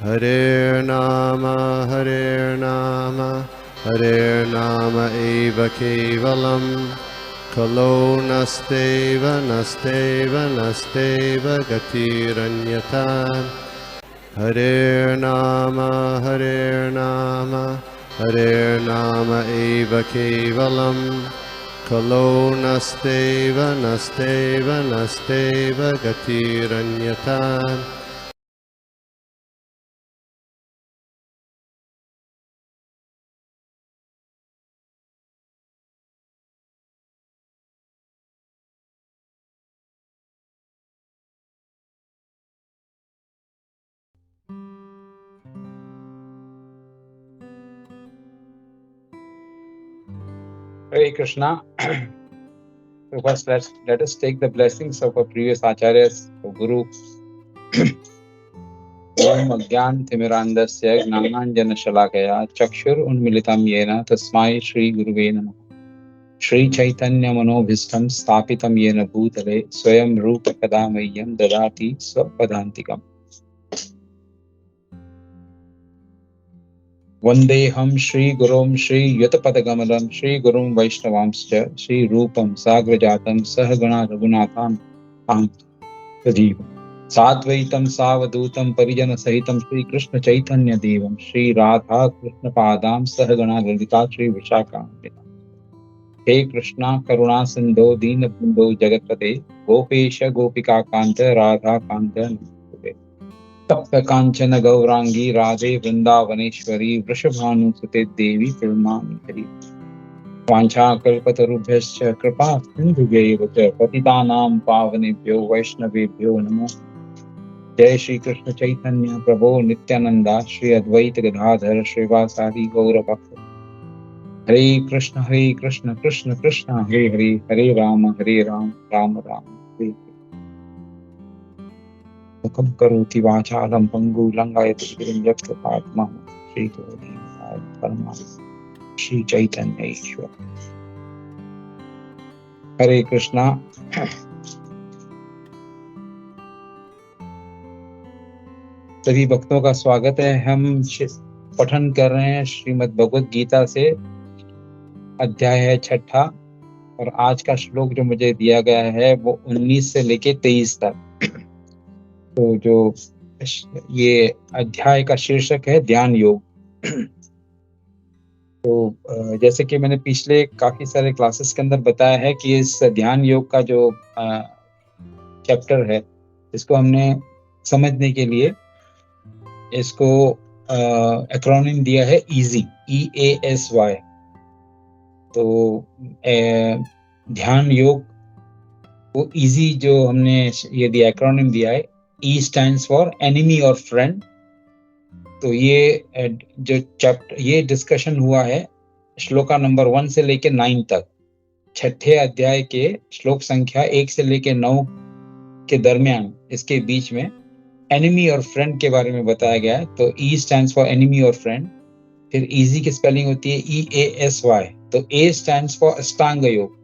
Hare Nama eva kevalam, kalo nasteva nasteva nasteva gatiranyata. Hare Nama eva kevalam, kalo nasteva nasteva nasteva gatiranyata. Hare Krishna. So first, let us take the blessings of our previous acharyas, of Guru. Om Agyan Timirandasya Gnananjana Shalakaya Chakshur Unmilitam Yena Tasmai Shri Guruve Namah. Shri Chaitanya Manobhistam Stapitam Yena Bhutale Swayam Rupa Kadamayyam Dadati Swapadantikam. Vandeham Shri Gurum Shri Yatapadagamadam Shri Gurum Vaishnavamscha Shri Rupam Sagrajatam Sahagana Raghunathan Sajivam Satvaitam Savadutam Parijana Sahitam Shri Krishna Chaitanya Devam Shri Radha Krishna Padam Sahagana Lalita Shri Vishakam. He Krishna Karuna Sindho Dina Bindho Jagatpate Gopesha Gopika Kanta Radha Kanta Tapta Kanchana Gaurangi Radhe Vrindavaneshwari Vrishabhanu Sute Devi Pilmani Hari Vancha Kalpatarubhyascha Kripa Sindhubheva Patitanam Pavanebhyo Vaishnavebhyo Namo. Jai Shri Krishna Chaitanya Prabhu Nityananda Shri Advaita Gadadhar Srivasadi Gaura Bhakta. Hare Krishna Krishna Krishna Hare Hare Hare Rama Rama Rama Hare Mukam Karoti Vachalam Pangu Langayati Girim Yaktapadma Shri Gauri Parama Shri Chaitanya Ishwar. Hare Krishna. सभी भक्तों का स्वागत है। हम पठन कर रहे हैं श्रीमद् भगवद गीता से, अध्याय है 6 और आज का श्लोक जो मुझे दिया गया है वो 19 से लेके 23 तक। तो जो ये अध्याय का शीर्षक है ध्यान योग। तो जैसे कि मैंने पिछले काफी सारे क्लासेस के अंदर बताया है कि इस ध्यान योग का जो चैप्टर है इसको हमने समझने के लिए इसको एक्रोनिम दिया है EASY, EASY। तो ध्यान योग वो EASY जो हमने ये दिया एक्रोनिम दिया है, E stands for enemy or friend। तो ये जो चैप्टर ये डिस्कशन हुआ है श्लोका नंबर 1 से लेके 9 तक, 6ठे अध्याय के श्लोक संख्या 1 से लेके 9 के दरमियान, इसके बीच में एनिमी और फ्रेंड के बारे में बताया गया है। तो E stands for enemy और फ्रेंड। फिर EASY की स्पेलिंग होती है EASY। तो A stands for अष्टांग योग।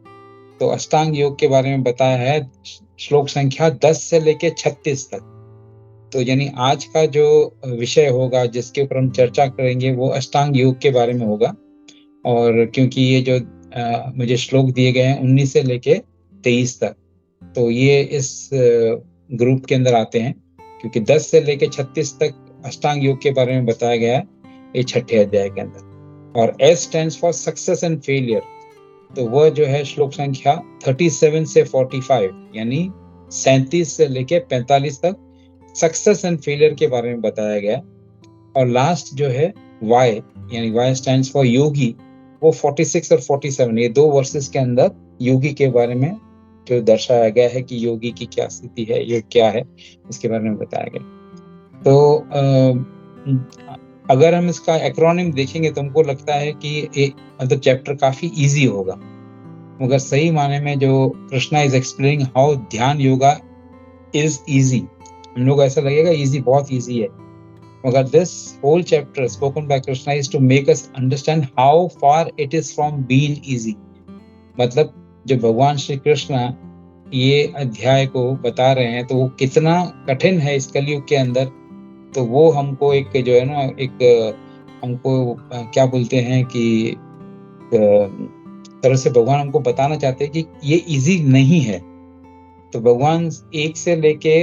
तो अष्टांग योग के बारे में बताया है श्लोक संख्या 10 से लेके 36 तक। तो यानी आज का जो विषय होगा जिसके ऊपर हम चर्चा करेंगे वो अष्टांग योग के बारे में होगा। और क्योंकि ये जो मुझे श्लोक दिए गए हैं 19 से लेके 23 तक, तो ये इस ग्रुप के अंदर आते हैं क्योंकि 10 से लेके 36 तक अष्टांग योग के बारे में बताया गया है ये 6ठे अध्याय के अंदर। और S stands for success and failure. तो वह जो है श्लोक संख्या 37 से 45 यानी 37 से लेके 45 तक सक्सेस एंड फेलियर के बारे में बताया गया। और लास्ट जो है Y यानी Y stands for योगी, वो 46 और 47 ये 2 वर्सेस के अंदर योगी के बारे में जो दर्शाया गया है कि योगी की क्या स्थिति है, योग क्या है, इसके बारे में बताया गया। तो अगर हम इसका एक्रोनिम देखेंगे तो हमको लगता है कि मतलब चैप्टर काफी इजी होगा, मगर सही माने में जो कृष्णा इज एक्सप्लेनिंग हाउ ध्यान योगा इज इजी, हम लोग ऐसा लगेगा इजी, बहुत इजी है, मगर this whole chapter spoken by Krishna is to make us understand how far it is from being easy. मतलब जो भगवान श्री कृष्ण ये अध्याय को बता रहे हैं तो वो कितना कठिन है इस कलयुग के अंदर तो वो हमको एक जो है ना एक हमको क्या बोलते हैं कि तरह से भगवान हमको बताना चाहते हैं कि ये इजी नहीं है। तो भगवान 1 से लेके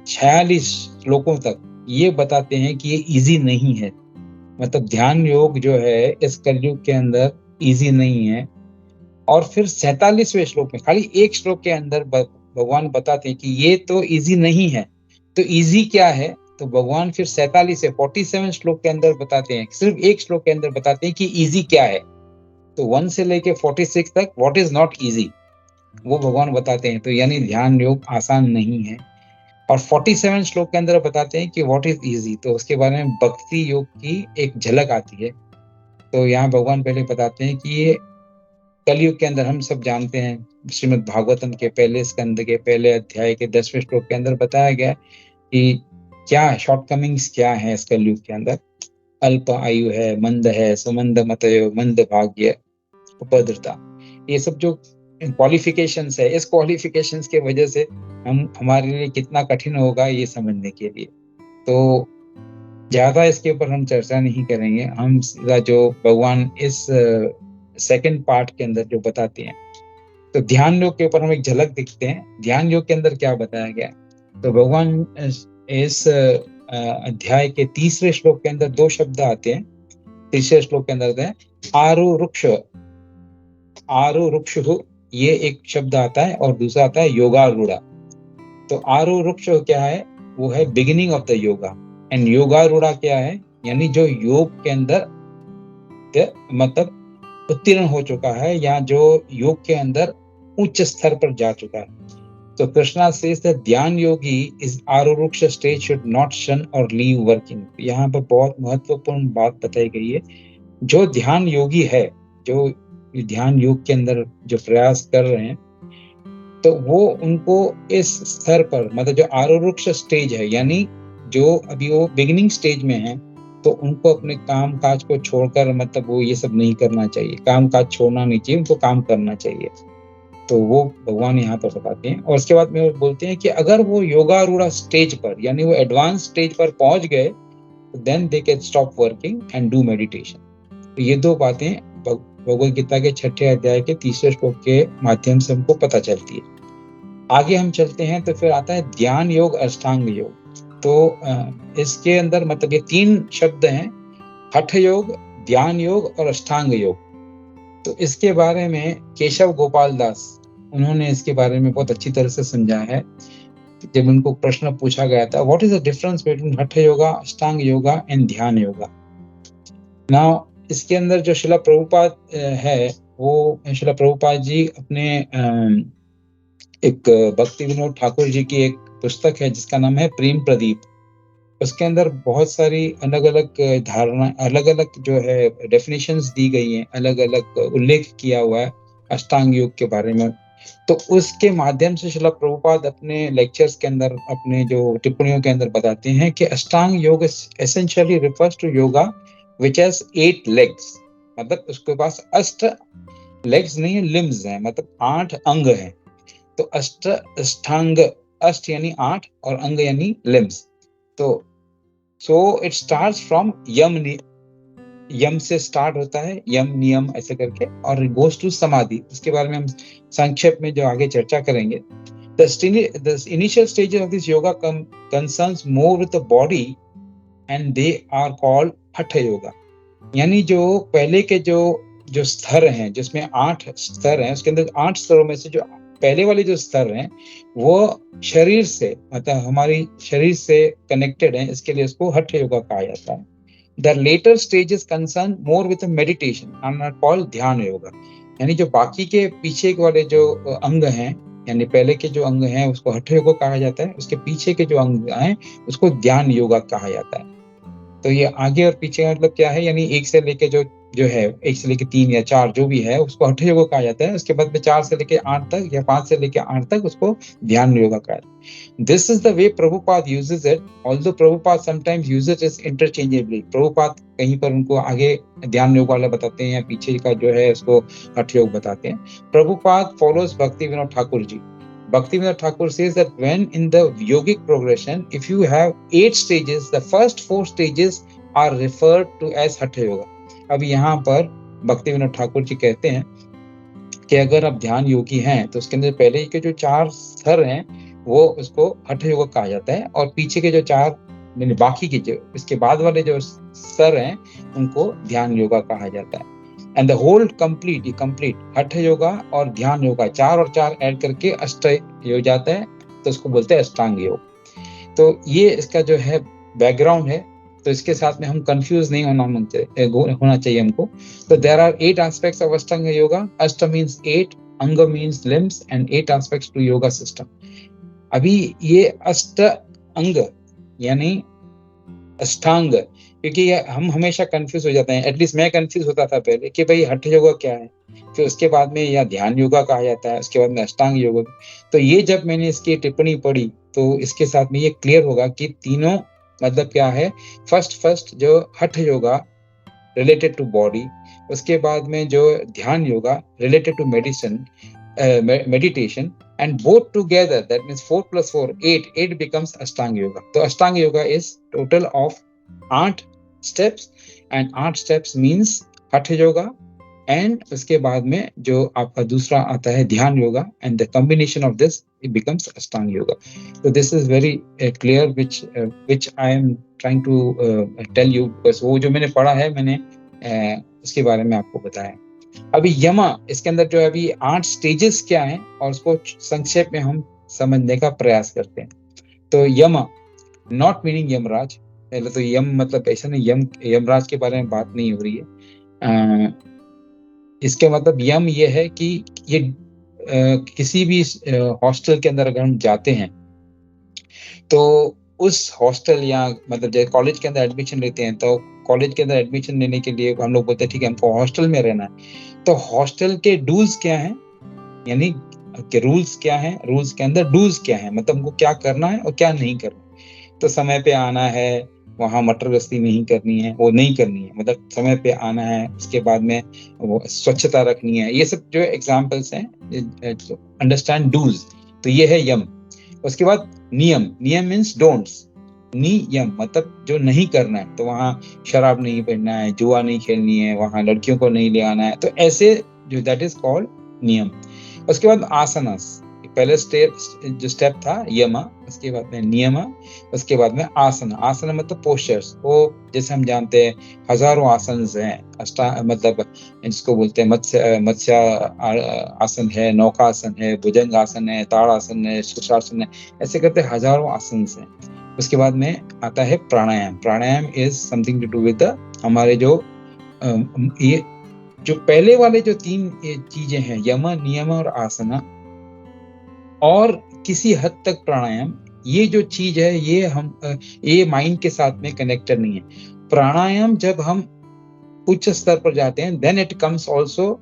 46 श्लोकों तक ये बताते हैं कि ये इजी नहीं है। मतलब ध्यान योग जो है इस कलयुग के अंदर इजी नहीं है। और फिर 47वें श्लोक में खाली एक श्लोक के अंदर भगवान बताते हैं कि ये तो इजी नहीं है। तो इजी क्या है? तो भगवान फिर 47 श्लोक के अंदर बताते हैं, सिर्फ एक श्लोक के अंदर बताते हैं कि इजी क्या है। तो 1 से लेके 46 तक व्हाट इज नॉट इजी वो भगवान बताते हैं। तो यानी ध्यान योग आसान नहीं है। और 47 श्लोक के अंदर बताते हैं कि व्हाट इज इजी, तो उसके बारे में भक्ति योग की एक झलक आती है। तो यहाँ भगवान पहले बताते हैं कि ये कलयुग के अंदर हम सब जानते हैं, श्रीमद् भागवतम के पहले स्कंद के पहले अध्याय के 10वें श्लोक के अंदर बताया गया कि क्या शॉर्टकमिंग्स क्या है इस कलयुग के अंदर। अल्प आयु है, सुमंद मतयो, मंद भाग्य, उपद्रता, ये सब जो क्वालिफिकेशंस है, इस क्वालिफिकेशंस के वजह से हमारे लिए कितना कठिन होगा ये समझने के लिए। तो ज्यादा इसके ऊपर हम चर्चा नहीं करेंगे। हम सीधा जो भगवान इस सेकंड पार्ट के अंदर जो बताते हैं, तो ध्यान योग के ऊपर हम एक झलक देखते हैं। ध्यान योग के अंदर क्या बताया गया, तो भगवान इस अध्याय के 3रे श्लोक के अंदर 2 शब्द आते हैं। 3रे श्लोक के अंदर है आरुरुक्ष, ये एक शब्द आता है, और दूसरा आता है योगारूढ़ा। तो आरुरुक्ष क्या है? वो है beginning of the yoga, and yogarudha क्या है? यानी जो योग के अंदर मतलब उत्तीर्ण हो चुका है, या जो योग के अंदर उच्च स्तर पर जा चुका है। तो कृष्णा सेज दैट ध्यान योगी इज आरुरुक्ष स्टेज शुड नॉट शन और लीव वर्किंग। यहाँ पर बहुत महत्वपूर्ण बात बताई गई है। जो ध्यान योगी है, जो ध्यान योग के अंदर जो प्रयास कर रहे हैं, तो वो उनको इस स्तर पर, मतलब जो आरुरुक्ष स्टेज है, यानी जो अभी वो बिगिनिंग स्टेज में है, तो उनको अपने काम काज को छोड़कर, मतलब वो ये सब नहीं करना चाहिए, काम काज छोड़ना नहीं चाहिए, उनको काम करना चाहिए। तो वो भगवान यहाँ पर बताते हैं। और उसके बाद में वो बोलते हैं कि अगर वो योगारूढ़ा स्टेज पर, यानी वो एडवांस स्टेज पर पहुंच गए, then they can stop working and do meditation. तो ये 2 बातें भगवद गीता के 6ठे अध्याय के 3रे श्लोक के माध्यम से हमको पता चलती है। आगे हम चलते हैं तो फिर आता है ध्यान योग, अष्टांग योग। तो इसके अंदर मतलब ये 3 शब्द हैं, हठ योग, ध्यान योग और अष्टांग योग। तो इसके बारे में केशव गोपाल दास, उन्होंने इसके बारे में बहुत अच्छी तरह से समझाया है। जब उनको प्रश्न पूछा गया था, what is the difference between हठ योगा, अष्टांग योगा एंड ध्यान योगा। नाउ इसके अंदर जो शिला प्रभुपाद है, वो शिला प्रभुपाद जी अपने एक भक्ति विनोद ठाकुर जी की एक पुस्तक है जिसका नाम है प्रेम प्रदीप। उसके अंदर बहुत सारी अलग अलग धारणा, अलग अलग जो है डेफिनेशंस दी गई हैं, अलग अलग उल्लेख किया हुआ है अष्टांग योग के बारे में। तो उसके माध्यम से शिला प्रभुपाद अपने लेक्चर्स के अंदर, अपने जो टिप्पणियों के अंदर बताते हैं कि Ashtanga yoga essentially refers to yoga which has 8 legs, मतलब उसके पास 8 लेग्स नहीं है, लिम्स हैं, मतलब 8 अंग हैं। तो अष्टांग, अष्ट यानी 8 और अंग यानी लिम्स। तो सो इट स्टार्ट्स फ्रॉम यम, यम से स्टार्ट होता है, यम नियम ऐसे करके, और गोज टू समाधि। उसके बारे में हम संक्षेप में जो आगे चर्चा करेंगे। The initial stages of this yoga concerns more with the body and they are called हठ योगा। यानी जो पहले के जो स्तर हैं, जिसमें 8 स्तर हैं, उसके अंदर 8 स्तरों में से जो पहले वाले जो स्तर हैं वो शरीर से, मतलब हमारी शरीर से कनेक्टेड है, इसके लिए उसको हठ योगा कहा जाता है। The later stages concern more with the meditation and are called ध्यान योगा। यानी जो बाकी के पीछे वाले जो अंग हैं, यानी पहले के जो अंग हैं उसको हठ योगा कहा जाता है, उसके पीछे के जो अंग हैं उसको ध्यान योगा कहा जाता है। तो ये आगे और पीछे का मतलब क्या है, यानी 1 से लेके जो है 1 से लेके 3 या 4 जो भी है उसको हठ योगा कहा जाता है। उसके बाद में 4 से लेके 8 तक या 5 से लेके 8 तक उसको ध्यान योगा कहा जाता है। This is the way Prabhupada uses it, although Prabhupada sometimes uses it interchangeably. Prabhupada कहीं पर उनको आगे ध्यान योग वाला बताते हैं या पीछे का जो है उसको हठ योग बताते हैं। प्रभुपाद फॉलोज भक्ति Vinod Thakur ji, Bhaktivinoda Thakur says that when in the yogic progression, if you have 8 stages, the first 4 stages are referred to as Hatha Yoga. अब यहाँ पर भक्तिविनोद ठाकुर जी कहते हैं कि अगर आप ध्यान योगी हैं तो उसके अंदर पहले के जो 4 स्तर हैं वो उसको हठ योग कहा जाता है, और पीछे के जो 4 बाकी के जो इसके बाद वाले जो स्तर हैं उनको ध्यान योगा कहा जाता है. एंड द होल कंप्लीट हठ योगा और ध्यान योगा 4 और 4 ऐड करके अष्ट हो जाता है, तो उसको बोलते हैं अष्टांग योग. तो ये इसका जो है बैकग्राउंड है, तो इसके साथ में हम कंफ्यूज नहीं होना चाहिए हमको. तो देयर आर 8 एस्पेक्ट्स ऑफ अष्टांग योगा. अष्ट मींस 8, अंग means limbs, and 8 aspects to yoga system. अभी ये अष्ट अंग यानी अष्टांग, क्योंकि हम हमेशा कंफ्यूज हो जाते हैं, एटलीस्ट मैं कंफ्यूज होता था पहले कि भाई हठ योगा क्या है, फिर उसके बाद में या ध्यान योगा कहा जाता है, उसके बाद में अष्टांग योगा. तो ये जब मैंने इसकी टिप्पणी पढ़ी तो इसके साथ में ये क्लियर होगा कि तीनों मतलब क्या है. फर्स्ट जो हठ योगा रिलेटेड टू बॉडी, उसके बाद में जो ध्यान yoga related to meditation, and both together, that means 4 plus 4, 8 becomes Ashtanga Yoga. So Ashtanga Yoga is total of 8 steps, and 8 steps means Hatha Yoga, and उसके बाद में जो आपका दूसरा आता है ध्यान yoga, and the combination of this it becomes Ashtanga Yoga. So this is very clear, which I am trying to tell you, because वो जो मैंने पढ़ा है मैंने उसके बारे में आपको बताया. अभी यमा, इसके अंदर जो अभी 8 स्टेजेस क्या हैं और उसको संक्षेप में हम समझने का प्रयास करते हैं. तो यमा नॉट मीनिंग यमराज. पहले तो यम मतलब ऐसा नहीं, यमराज के बारे में बात नहीं हो रही है. इसके मतलब यम ये है कि ये किसी भी हॉस्टल के अंदर अगर हम जाते हैं तो उस हॉस्टल या मतलब जैसे कॉलेज के अंदर एडमिशन लेते हैं, तो कॉलेज के अंदर एडमिशन लेने के लिए हम लोग बोलते हैं ठीक है हमको हॉस्टल में रहना है. तो हॉस्टल के डूज क्या हैं, यानी कि रूल्स क्या हैं, रूल्स के अंदर डूज क्या हैं, मतलब हमको क्या करना है और क्या नहीं करना है. तो समय पे आना है, वहाँ मटर गश्ती नहीं करनी है, वो नहीं करनी है, मतलब समय पे आना है. उसके बाद में वो स्वच्छता रखनी है. ये सब जो एग्जाम्पल्स हैं, अंडरस्टैंड डूज. तो ये है यम. उसके बाद नियम मीन्स डोंट्स. नियम मतलब जो नहीं करना है, तो वहाँ शराब नहीं पीना है, जुआ नहीं खेलनी है, वहाँ लड़कियों को नहीं ले आना है. तो ऐसे जो दैट इज कॉल्ड नियम. उसके बाद आसनास, पहले जो स्टेप था यमा, उसके बाद में नियमा, उसके बाद में आसन मतलब पोस्चर्स. वो जैसे हम जानते हैं हजारों आसन हैं, मतलब जिसको बोलते हैं मत्स्य आसन है, नौकासन है, भुजंग आसन है, ताड़ासन है, शीर्षासन है, ऐसे करते हजारों आसन हैं. उसके बाद में आता है pranayama is something to do with हमारे जो ये जो पहले वाले जो 3 चीजें हैं, यम नियम और आसना, और किसी हद तक प्राणायाम, ये जो चीज है ये माइंड के साथ में कनेक्टेड नहीं है. प्राणायाम जब हम उच्च स्तर पर जाते हैं, then it comes also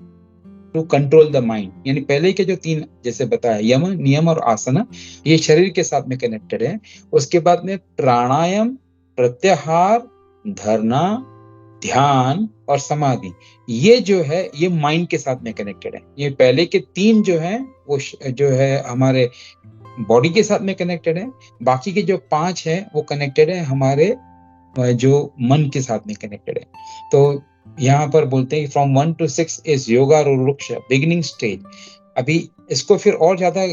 to control the mind. यानी पहले के जो 3 जैसे बताया यम नियम और आसना, ये शरीर के साथ में कनेक्टेड है. उसके बाद में प्राणायाम, प्रत्याहार, धारणा, ध्यान और समाधि, ये जो है ये माइंड के साथ में कनेक्टेड है. ये पहले के 3 जो है वो जो है हमारे बॉडी के साथ में कनेक्टेड है. बाकी के जो 5 है वो कनेक्टेड है हमारे जो मन के साथ में कनेक्टेड है. तो यहाँ पर बोलते हैं from 1 to 6 is yoga ruruksha beginning stage. अभी इसको फिर और ज्यादा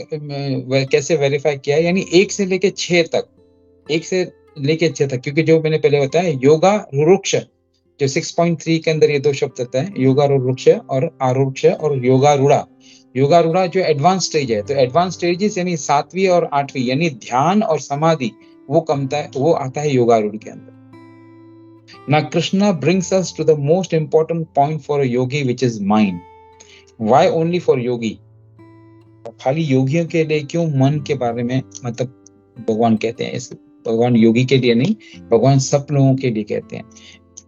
कैसे वेरीफाई किया है, यानी 1 से लेके 6 तक, 1 से लेके 6 तक, क्योंकि जो मैंने पहले बताया योगा रुरुक्ष, जो 6.3 के अंदर ये 2 शब्द आता है, योगा रुरुक्ष और आरुक्ष और योगा रूढ़ा जो एडवांस स्टेज है. तो एडवांस स्टेजेस यानी 7वीं और 8वीं, यानी ध्यान और समाधि, वो आता है योगा रूढ़ के अंदर. Now Krishna brings us to the most important point for a yogi, which is mind. Why only for yogi? खाली योगियों के लिए क्यों मन के बारे में मतलब भगवान कहते हैं. इस भगवान योगी के लिए नहीं, भगवान सब लोगों के लिए कहते हैं,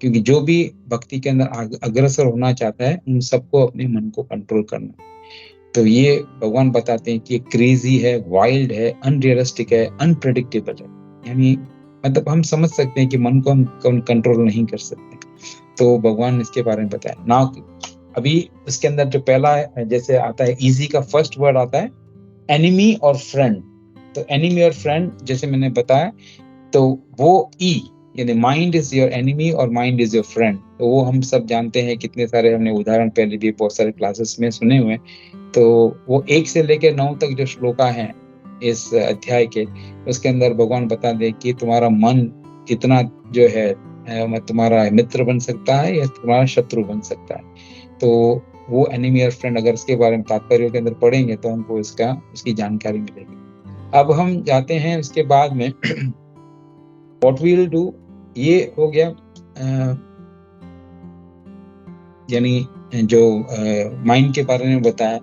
क्योंकि जो भी भक्ति के अंदर अग्रसर होना चाहता है उन सबको अपने मन को कंट्रोल करना. तो ये भगवान बताते हैं कि क्रेजी है, वाइल्ड है, अनरियलिस्टिक है, अनप्रेडिक्टेबल है. यानी मतलब हम समझ सकते हैं कि मन को हम कंट्रोल नहीं कर सकते. तो भगवान इसके बारे में बताया. नाउ अभी इसके अंदर जो पहला है, जैसे आता है इजी का फर्स्ट वर्ड आता है एनिमी और फ्रेंड। तो एनिमी और फ्रेंड जैसे मैंने बताया, तो वो ई यानी माइंड इज योर एनिमी और माइंड इज योर फ्रेंड, तो वो हम सब जानते हैं, कितने सारे हमने उदाहरण पहले भी बहुत सारे क्लासेस में सुने हुए। तो वो 1 से लेकर 9 तक जो श्लोका हैं इस अध्याय के, उसके अंदर भगवान बता दे कि तुम्हारा मन कितना जो है तुम्हारा मित्र बन सकता है या तुम्हारा शत्रु बन सकता है। तो वो एनिमी और फ्रेंड अगर इसके बारे में तात्पर्य के अंदर पढ़ेंगे तो हमको उसकी जानकारी मिलेगी। अब हम जाते हैं उसके बाद में व्हाट वी विल डू, ये हो गया यानी जो माइंड के बारे में बताया।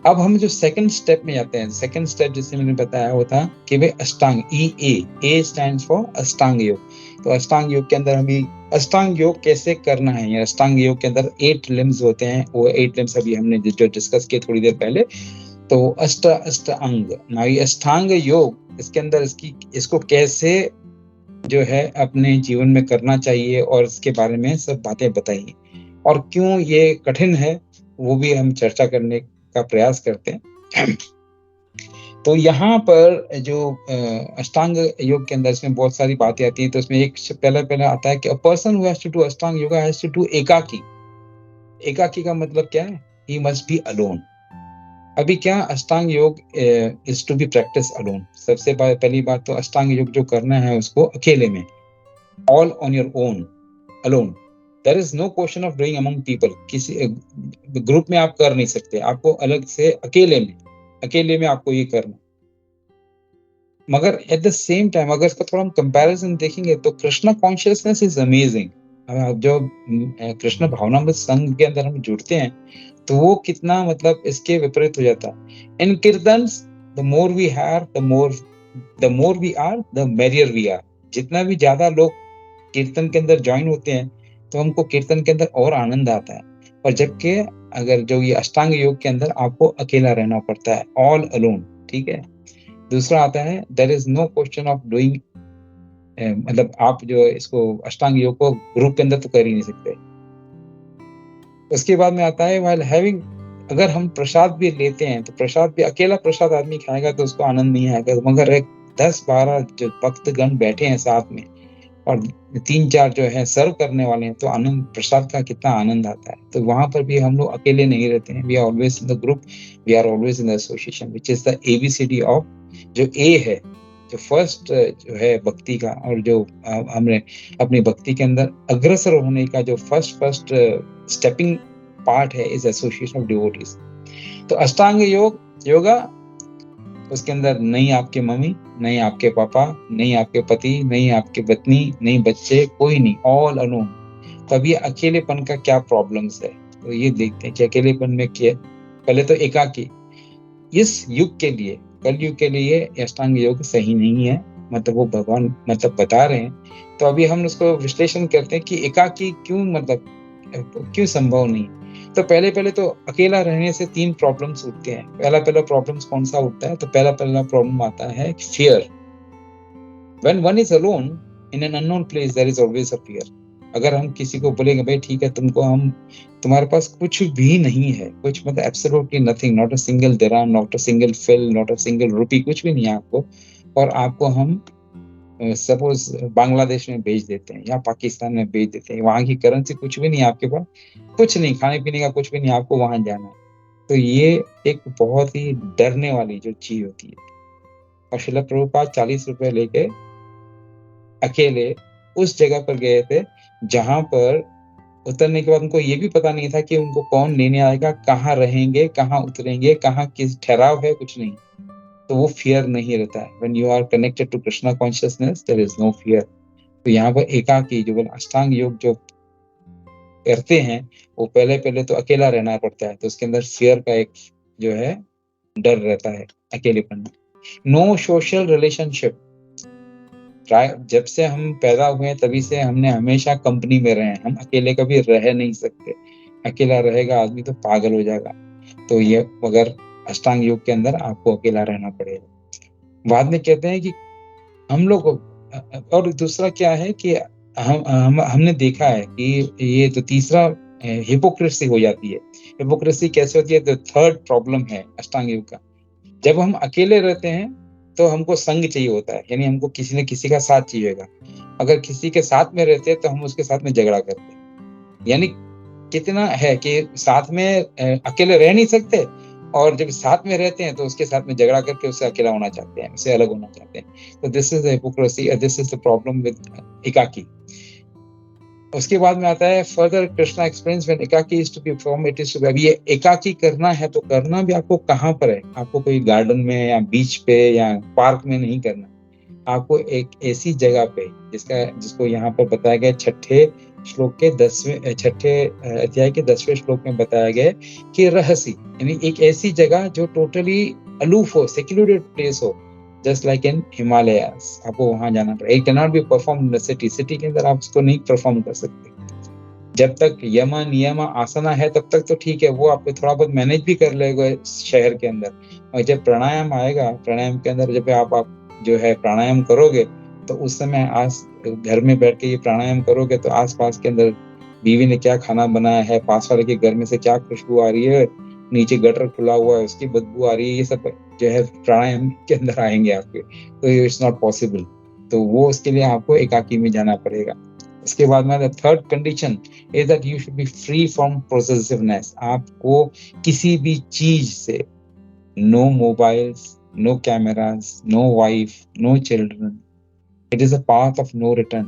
अब हम जो सेकंड स्टेप में जाते हैं, सेकंड स्टेप जैसे मैंने बताया वो था कि भाई अष्टांग, ए स्टैंड्स फॉर अष्टांग योग। तो अष्टांग योग के अंदर हमें अष्टांग योग कैसे करना है, या अष्टांग योग के अंदर 8 लिम्स होते हैं, वो 8 लिम्स अभी हमने जो डिस्कस किए थोड़ी देर पहले। तो अष्ट अंग, ये अष्टांग योग, इसके अंदर इसको कैसे जो है अपने जीवन में करना चाहिए और इसके बारे में सब बातें बताइए, और क्यों ये कठिन है वो भी हम चर्चा करने का प्रयास करते हैं। तो यहाँ पर जो अष्टांग योग के अंदर इसमें बहुत सारी बातें आती हैं। तो इसमें एक पहला आता है कि a person who has to do Ashtanga yoga has to do एकाकी। एकाकी का मतलब क्या है? He must be alone. अभी क्या Ashtanga yoga is to be practice alone. सबसे पहली बात तो अष्टांग योग जो करना है उसको अकेले में, all on your own, alone. There is no question of doing among people. किसी ग्रुप में आप कर नहीं सकते, आपको अलग से अकेले में आपको ये करना। मगर एट द सेम टाइम अगर इसका थोड़ा हम कंपैरिजन देखेंगे तो कृष्णा कॉन्शियसनेस इज अमेजिंग। जो कृष्ण भावनामृत संघ के अंदर हम जुड़ते हैं तो वो कितना मतलब इसके विपरीत हो जाता है। In kirtans the more we are the more we are the merrier we are. जितना भी ज्यादा लोग कीर्तन के अंदर ज्वाइन होते हैं तो हमको कीर्तन के अंदर और आनंद आता है। और जबकि अगर जो ये अष्टांग योग के अंदर आपको अकेला रहना पड़ता है, ऑल अलोन, ठीक है। दूसरा आता है there is no question of doing, मतलब आप जो इसको अष्टांग योग को ग्रुप के अंदर तो कर ही नहीं सकते। उसके बाद में आता है व्हाइल हैविंग, अगर हम प्रसाद भी लेते हैं तो प्रसाद भी अकेला प्रसाद आदमी खाएगा तो उसको आनंद नहीं आएगा, मगर एक 10-12 जो भक्तगण बैठे हैं साथ में और 3-4 जो है सर्व करने वाले हैं तो आनंद, प्रसाद का कितना आनंद आता है। तो वहां पर भी हम लोग अकेले नहीं रहते हैं। We are always in the group, we are always in the association, which is the ABCD of, जो ए है, जो फर्स्ट जो है भक्ति का, और जो हमने अपनी भक्ति के अंदर अग्रसर होने का जो फर्स्ट स्टेपिंग पार्ट है, इज एसोसिएशन ऑफ डिवोटीज। तो अष्टांग योगा, उसके अंदर नहीं आपके मम्मी, नहीं आपके पापा, नहीं आपके पति, नहीं आपके पत्नी, नहीं बच्चे, कोई नहीं, ऑल अलोन। तो अब ये अकेलेपन का क्या प्रॉब्लम्स है, तो ये देखते हैं कि अकेलेपन में क्या। पहले तो एकाकी, इस युग के लिए, कल युग के लिए अष्टांग योग सही नहीं है, मतलब वो भगवान मतलब बता रहे हैं। तो अभी हम उसको विश्लेषण करते हैं कि एकाकी क्यों, मतलब क्यों संभव नहीं। तो पहले तो अकेला रहने से 3 प्रॉब्लम्स उठते हैं। पहला प्रॉब्लम्स कौन सा उठता है? तो पहला प्रॉब्लम आता है fear. When one is alone in an unknown place, there is always a fear. अगर हम किसी को बोलेंगे भाई ठीक है तुम्हारे पास कुछ भी नहीं है, कुछ मतलब absolutely nothing, not a single dirham, not a single fill, not a single rupee, कुछ भी नहीं है आपको, और आपको हम सपोज बांग्लादेश में भेज देते हैं या पाकिस्तान में भेज देते हैं, वहां की करेंसी कुछ भी नहीं है आपके पास, कुछ नहीं, खाने पीने का कुछ भी नहीं, आपको वहां जाना है। तो ये एक बहुत ही डरने वाली जो चीज होती है। और श्रील प्रभुपाद 40 रुपए लेके अकेले उस जगह पर गए थे जहां पर उतरने के बाद उनको ये भी पता नहीं था कि उनको कौन लेने आएगा, कहाँ रहेंगे, कहाँ उतरेंगे, कहाँ किस ठहराव है, कुछ नहीं। तो वो फियर नहीं रहता है। When you are connected to Krishna consciousness, there is no fear. तो यहाँ पर एकाकी जो अष्टांग योग जो करते हैं वो पहले तो अकेला रहना पड़ता है, तो उसके अंदर फियर का एक जो है डर रहता है, अकेलेपन। No social relationship. जब से हम पैदा हुए तभी से हमने हमेशा कंपनी में रहे हैं, हम अकेले कभी रह नहीं सकते। अकेला रहेगा आदमी तो पागल हो जाएगा। तो ये मगर अष्टांग योग के अंदर आपको अकेला रहना पड़ेगा। बाद में कहते हैं कि हम लोग, और दूसरा क्या है कि हमने देखा है कि ये तो तीसरा हिपोक्रेसी हो जाती है। हिपोक्रेसी कैसे होती है? तो थर्ड प्रॉब्लम है अष्टांग योग का, जब हम अकेले रहते हैं तो हमको संग चाहिए होता है, यानी हमको किसी न किसी का साथ चाहिए होगा। अगर किसी के साथ में रहते हैं तो हम उसके साथ में झगड़ा करते हैं। यानी कितना है कि साथ में अकेले रह नहीं सकते, और जब साथ में रहते हैं तो उसके साथ में झगड़ा करके उससे अकेला होना चाहते हैं, उससे अलग होना चाहते हैं। तो this is the hypocrisy, this is the problem with एकाकी। उसके बाद में आता है फर्दर कृष्णा एक्सप्लेन्स व्हेन एकाकी is to be form it is to be. अब ये एकाकी करना है तो करना भी आपको कहाँ पर है? आपको कोई गार्डन में या बीच पे या पार्क में नहीं करना, आपको एक ऐसी जगह पे जिसको यहाँ पर बताया गया छठे अध्याय के 10वें श्लोक में बताया गया कि रहसी, यानी एक ऐसी जगह जो टोटली अलूफ हो, सेक्लूडेड प्लेस हो, जस्ट लाइक इन हिमालयास। आपको वहां जाना पड़ेगा। It can not be perform in the city. City के अंदर आप उसको नहीं परफॉर्म कर सकते। जब तक यम नियम आसना है तब तक तो ठीक है, वो आपको थोड़ा बहुत मैनेज भी कर लेगा शहर के अंदर। और जब प्राणायाम आएगा, प्राणायाम के अंदर जब आप जो है प्राणायाम करोगे तो उस समय घर में बैठ के ये प्राणायाम करोगे तो आसपास के अंदर बीवी ने क्या खाना बनाया है, पास वाले के घर में से क्या खुशबू आ रही है, नीचे गटर खुला हुआ है उसकी बदबू आ रही है, ये सब जो है प्राणायाम के अंदर आएंगे आपके। तो इट्स नॉट पॉसिबल। तो वो उसके लिए आपको एकाकी में जाना पड़ेगा। इसके बाद में third condition is that you should be free from possessiveness. आपको किसी भी चीज से, no mobiles, no cameras, no wife, no children, it is a path of no return.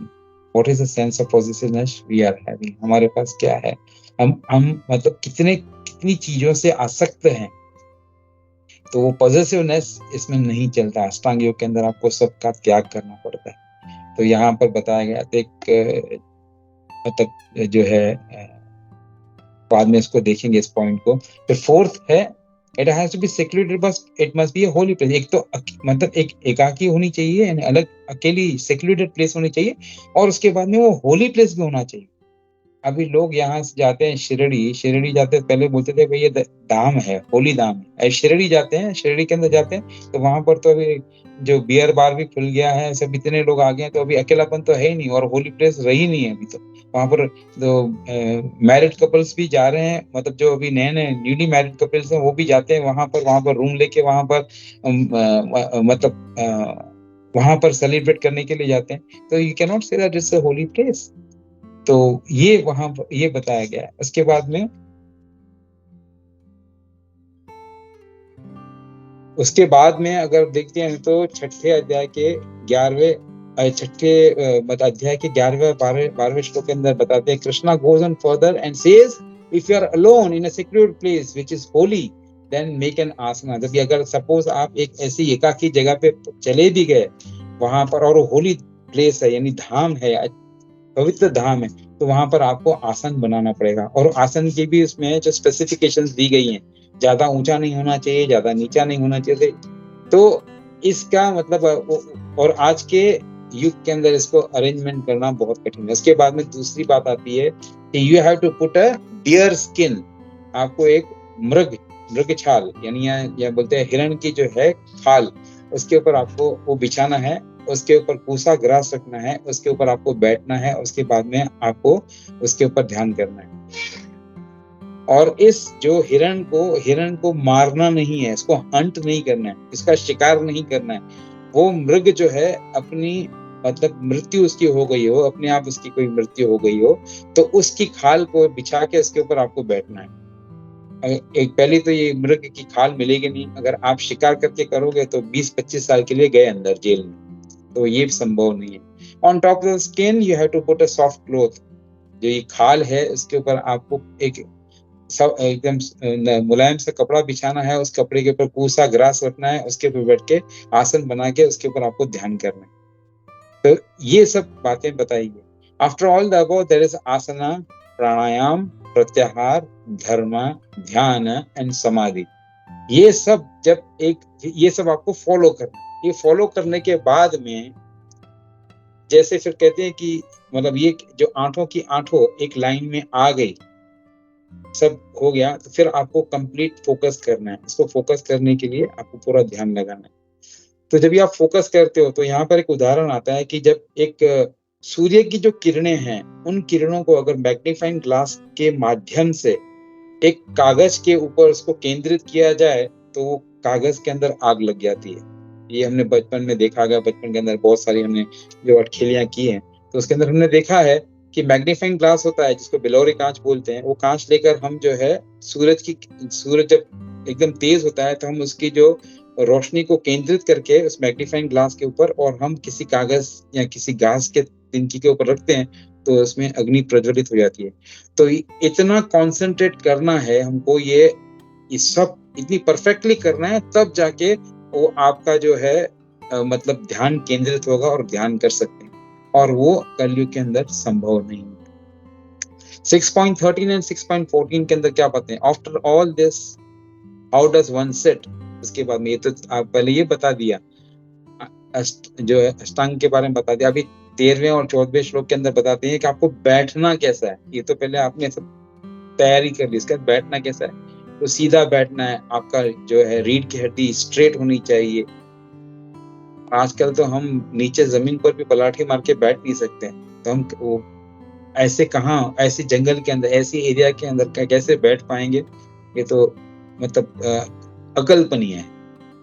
What is the sense of possessiveness we are having? हमारे पास क्या है? हम मतलब कितनी चीजों से आसक्त हैं, तो वो पॉजेसिवनेस इसमें नहीं चलता। अष्टांग योग के अंदर आपको सबका त्याग करना पड़ता है। तो यहाँ पर बताया गया एक मतलब जो है बाद में इसको देखेंगे इस पॉइंट को। फिर फोर्थ है it has to be secluded, बस it must be a holy place. एक तो मतलब एक एकाकी होनी चाहिए, यानी अलग अकेली सेक्लूडेड प्लेस होनी चाहिए, और उसके बाद में वो होली प्लेस भी होना चाहिए। अभी लोग यहाँ से जाते हैं शिरडी जाते हैं, पहले बोलते थे भाई ये धाम है, होली धाम है। शिरडी जाते हैं, शिरडी के अंदर जाते हैं तो वहां पर तो अभी जो बियर बार भी खुल गया है, सब इतने लोग आ गए हैं, तो अभी अकेलापन तो है ही नहीं और होली प्लेस रही नहीं है अभी। तो वहां पर जो मैरिड कपल्स भी जा रहे हैं, मतलब जो अभी नए न्यूली मैरिड कपल्स हैं वो भी जाते हैं वहां पर रूम लेके वहां पर मतलब वहां पर सेलिब्रेट करने के लिए जाते हैं। तो you can not say that it's a holy place. तो ये वहां ये बताया गया है। उसके बाद में अगर देखते हैं तो छठे अध्याय के 11वें श्लोक के अंदर बताते हैं Krishna goes on further and says if you are alone in a secure place which is holy then make an asana. जब अगर सपोज आप एक ऐसी एकाकी जगह पे चले भी गए वहां पर, और होली प्लेस है यानी धाम है, पवित्र धाम है, तो वहां पर आपको आसन बनाना पड़ेगा। और आसन की भी उसमें जो स्पेसिफिकेशंस दी गई हैं, ज्यादा ऊंचा नहीं होना चाहिए, ज्यादा नीचा नहीं होना चाहिए। तो इसका मतलब और आज के युग के अंदर इसको अरेंजमेंट करना बहुत कठिन है। उसके बाद में दूसरी बात आती है कि you have to put a deer skin. आपको एक मृग छाल यानी या बोलते हैं हिरण की जो है खाल, उसके ऊपर आपको वो बिछाना है, उसके ऊपर पूसा ग्रास रखना है, उसके ऊपर आपको बैठना है, उसके बाद में आपको उसके ऊपर ध्यान करना है। और इस जो हिरण को मारना नहीं है, इसको हंट नहीं करना है, इसका शिकार नहीं करना है। वो मृग जो है अपनी मतलब मृत्यु उसकी हो गई हो, अपने आप उसकी कोई मृत्यु हो गई हो, तो उसकी खाल को बिछा के उसके ऊपर आपको बैठना है। एक पहली तो ये मृग की खाल मिलेगी नहीं। अगर आप शिकार करके करोगे तो 20-25 साल के लिए गए अंदर जेल में, तो ये संभव नहीं है। On top of the skin you have to put a soft cloth. जो ये खाल है उसके ऊपर आपको एकदम मुलायम से कपड़ा बिछाना है, उस कपड़े के ऊपर पूसा ग्रास रखना है, उसके ऊपर बैठ के आसन बना के उसके ऊपर आपको ध्यान करना है। तो ये सब बातें बताइए। After all the above there is asana, pranayama, pratyahara, dharma, ध्यान एंड समाधि। ये सब आपको फॉलो करना। ये फॉलो करने के बाद में जैसे फिर कहते हैं कि मतलब ये जो आठों की आठों एक लाइन में आ गई, सब हो गया, तो फिर आपको कंप्लीट फोकस करना है। इसको फोकस करने के लिए आपको पूरा ध्यान लगाना है। तो जब ये आप फोकस करते हो तो यहाँ पर एक उदाहरण आता है कि जब एक सूर्य की जो किरणें हैं, उन किरणों को अगर मैग्नीफाइंग ग्लास के माध्यम से एक कागज के ऊपर उसको केंद्रित किया जाए तो वो कागज के अंदर आग लग जाती है। ये हमने बचपन में देखा गया, बचपन के अंदर बहुत सारी हमने जो अटखेलियां की हैं, तो उसके अंदर हमने देखा है कि मैग्नीफाइंग ग्लास होता है जिसको बिलोरी कांच बोलते हैं। वो कांच लेकर हम जो है सूरज जब एकदम तेज होता है तो हम उसकी जो रोशनी को केंद्रित करके उस मैग्नीफाइंग ग्लास के ऊपर और हम किसी कागज या किसी घास के तिनकी के ऊपर रखते हैं तो उसमें अग्नि प्रज्वलित हो जाती है। तो इतना कॉन्सेंट्रेट करना है हमको, ये सब इतनी परफेक्टली करना है, तब जाके वो आपका जो है मतलब ध्यान केंद्रित होगा और ध्यान कर सकते हैं, और वो कलयुग के अंदर संभव नहीं है। 6.13 एंड 6.14 के अंदर क्या बातें, after all this how does one sit. उसके बाद में ये तो आप पहले ये बता दिया, जो है अष्टांग के बारे में बता दिया। अभी 13वें और 14वें श्लोक के अंदर बताते हैं कि आपको बैठना कैसा है। ये तो पहले आपने सब तैयारी कर ली, इसका बैठना कैसा है, तो सीधा बैठना है, आपका जो है रीढ़ की हड्डी स्ट्रेट होनी चाहिए। आजकल तो हम नीचे जमीन पर भी पलाठी मार के बैठ नहीं सकते हैं, तो हम वो ऐसे कहाँ, ऐसे जंगल के अंदर, ऐसी एरिया के अंदर कैसे बैठ पाएंगे, ये तो मतलब अकल्पनीय है।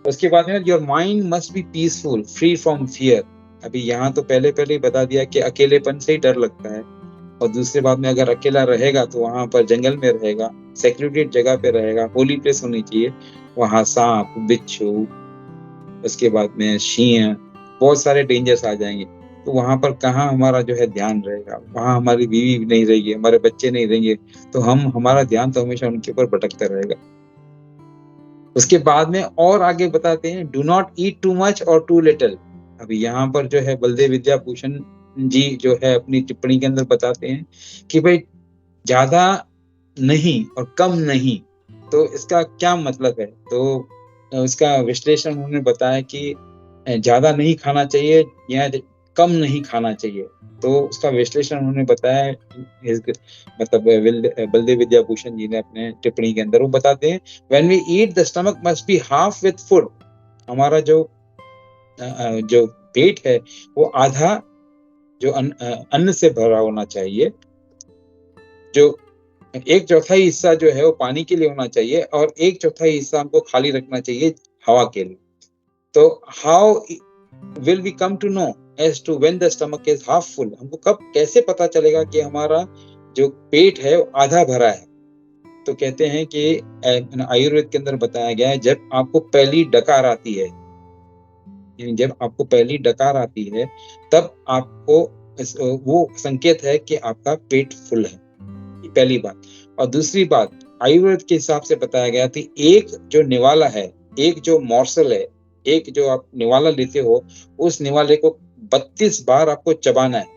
उसके बाद में your mind must be peaceful free from fear. अभी यहाँ तो पहले ही बता दिया कि अकेलेपन से ही डर लगता है, और दूसरे बाद में अगर अकेला रहेगा तो वहां पर जंगल में रहेगा, सेक्रेटेड जगह पे रहेगा, होली प्लेस होनी चाहिए, वहां सांप बिच्छू, उसके बाद में शीं, बहुत सारे डेंजर्स आ जाएंगे, तो वहां पर कहाँ हमारा जो है ध्यान रहेगा, वहां हमारी बीवी नहीं रहेगी, हमारे बच्चे नहीं रहेंगे, तो हमारा ध्यान तो हमेशा उनके ऊपर भटकता रहेगा। उसके बाद में और आगे बताते हैं do not eat too much और टू लिटिल। अभी यहाँ पर जो है बलदेव विद्याभूषण जी जो है अपनी टिप्पणी के अंदर बताते हैं कि भाई ज्यादा नहीं और कम नहीं, तो इसका क्या मतलब है। तो इसका विश्लेषण उन्होंने बताया कि ज्यादा नहीं खाना चाहिए या कम नहीं खाना चाहिए। तो उसका विश्लेषण उन्होंने बताया, मतलब बलदेव विद्याभूषण जी ने अपने टिप्पणी के अंदर वो बताते हैं when we eat the stomach must be half with food. हमारा जो पेट है वो आधा जो अन्न से भरा होना चाहिए, जो 1/4 हिस्सा जो है वो पानी के लिए होना चाहिए और 1/4 हिस्सा हमको खाली रखना चाहिए हवा के लिए। तो how will we come to know as to when the stomach is half full. हमको कब कैसे पता चलेगा कि हमारा जो पेट है वो आधा भरा है। तो कहते हैं कि आयुर्वेद के अंदर बताया गया है जब आपको पहली डकार आती है, जब आपको पहली डकार आती है तब आपको वो संकेत है कि आपका पेट फुल है, पहली बात। और दूसरी बात आयुर्वेद के हिसाब से बताया गया कि एक जो निवाला है, एक जो मॉर्सल है, एक जो आप निवाला लेते हो, उस निवाले को 32 बार आपको चबाना है।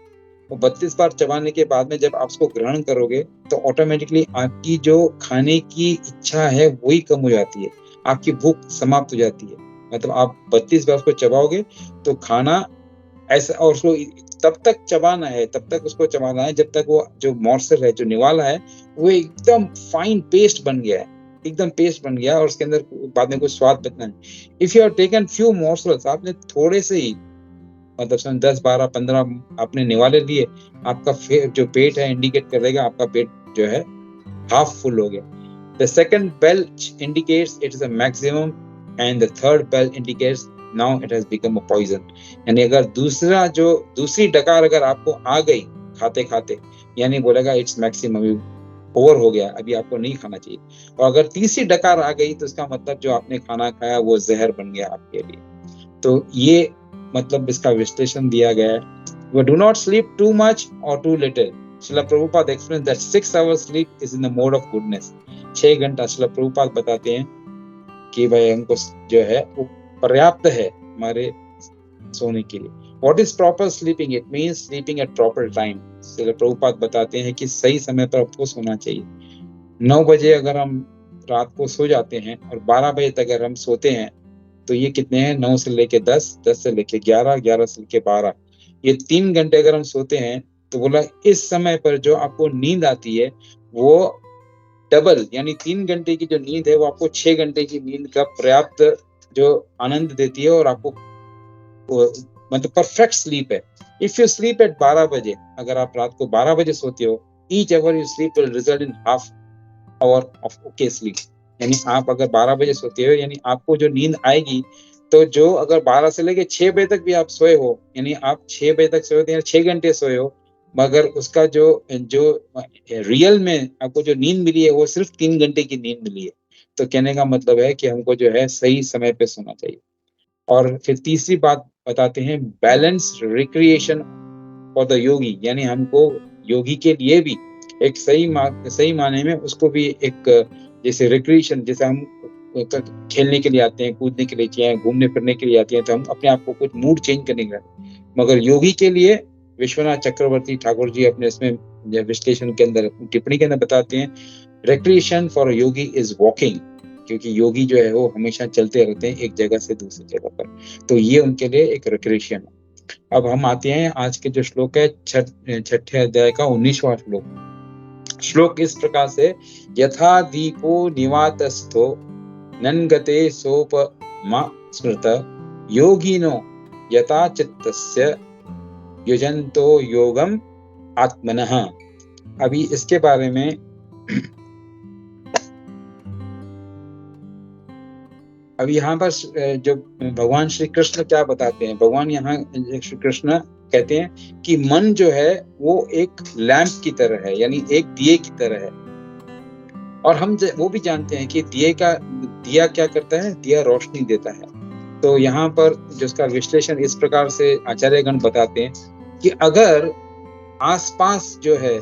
वो 32 बार चबाने के बाद में जब आप उसको ग्रहण करोगे तो ऑटोमेटिकली आपकी जो खाने की इच्छा है वही कम हो जाती है, आपकी भूख समाप्त हो जाती है। मतलब आप 32 बार उसको चबाओगे तो खाना ऐसा, और उसको तब तक चबाना है, तब तक उसको चबाना है जब तक वो जो मॉर्सल है, जो निवाला है, वो एकदम फाइन पेस्ट बन गया है, एकदम पेस्ट बन गया और उसके अंदर बाद में कोई स्वाद बचना है। If you are taken few morsels, आपने थोड़े से ही मतलब 10, 12, 15 आपने निवाले लिए, आपका जो पेट है इंडिकेट करेगा आपका पेट जो है हाफ फुल हो गया। The second belch indicates it is a maximum and the third belch indicates now it has become a poison। यानी अगर दूसरी डकार अगर आपको आ गई खाते खाते, यानी बोलेगा इट्स मैक्सिमम, ओवर हो गया, अभी आपको नहीं खाना चाहिए। और अगर तीसरी डकार आ गई तो इसका मतलब जो आपने खाना खाया वो जहर बन गया आपके लिए। तो ये मतलब इसका विश्लेषण दिया गया है। We do not sleep too much or too little। Srila Prabhupada explains that 6 hours sleep is in the mode of goodness। 6 घंटा श्रील प्रभुपाद बताते हैं कि भाई हमको जो है वो पर्याप्त है हमारे सोने के लिए। What is proper sleeping? It means sleeping at proper time। Srila Prabhupada बताते हैं कि सही समय पर आपको सोना चाहिए। 9 बजे अगर हम रात को सो जाते हैं और 12 बजे तक अगर हम सोते हैं तो ये कितने हैं, 9 से लेके 10, 10 से लेके 11, 11 से लेके 12, ये 3 घंटे अगर हम सोते हैं तो बोला इस समय पर जो आपको नींद आती है वो डबल, यानी 3 घंटे की जो नींद है वो आपको 6 घंटे की नींद का पर्याप्त जो आनंद देती है और आपको मतलब परफेक्ट स्लीप है। इफ यू स्लीप एट 12 बजे, अगर आप रात को 12 बजे सोते हो, each hour you sleep will result in half hour of okay sleep. यानी आप अगर 12 बजे सोते हो, यानी आपको जो नींद आएगी, तो जो अगर 12 से लेके 6 बजे तक भी आप सोए हो, यानी आप 6 बजे तक सोए हो, यानी 6 घंटे सोए हो, मगर उसका जो रियल में आपको जो नींद मिली है वो सिर्फ 3 घंटे की नींद मिली है। तो कहने का मतलब है कि हमको जो है सही समय पे सोना चाहिए। और फिर तीसरी बात बताते हैं, बैलेंस रिक्रिएशन फॉर द योगी, यानी हमको योगी के लिए भी एक सही माने में उसको भी एक जैसे रिक्रिएशन, जैसे हम खेलने के लिए आते हैं, कूदने के लिए चाहिए, घूमने फिरने के लिए आते हैं, तो हम अपने आप को कुछ मूड चेंज करने के लिए, मगर योगी के लिए विश्वनाथ चक्रवर्ती ठाकुर जी अपने इसमें विश्लेषण के अंदर टिप्पणी के अंदर बताते हैं, recreation for Yogi is walking, क्योंकि योगी जो है वो हमेशा चलते रहते हैं एक जगह से दूसरी जगह पर, तो ये उनके लिए एक रिक्रिएशन है। अब हम आते हैं आज के जो श्लोक है, छठे अध्याय का 19वां श्लोक। श्लोक इस प्रकार से, यथा दीपो निवातस्थो नन्गते सोपमा स्मृत योगिनो यथा चित्तस्य युजन्तो योगम आत्मनः। अभी इसके बारे में अभी यहाँ पर जो भगवान श्री कृष्ण क्या बताते हैं, भगवान यहाँ श्री कृष्ण कहते हैं कि मन जो है वो एक लैंप की तरह है, यानी एक दिए की तरह है। और हम वो भी जानते हैं कि दिया क्या करता है, दिया रोशनी देता है। तो यहाँ पर जिसका विश्लेषण इस प्रकार से आचार्यगण बताते हैं कि अगर आसपास जो है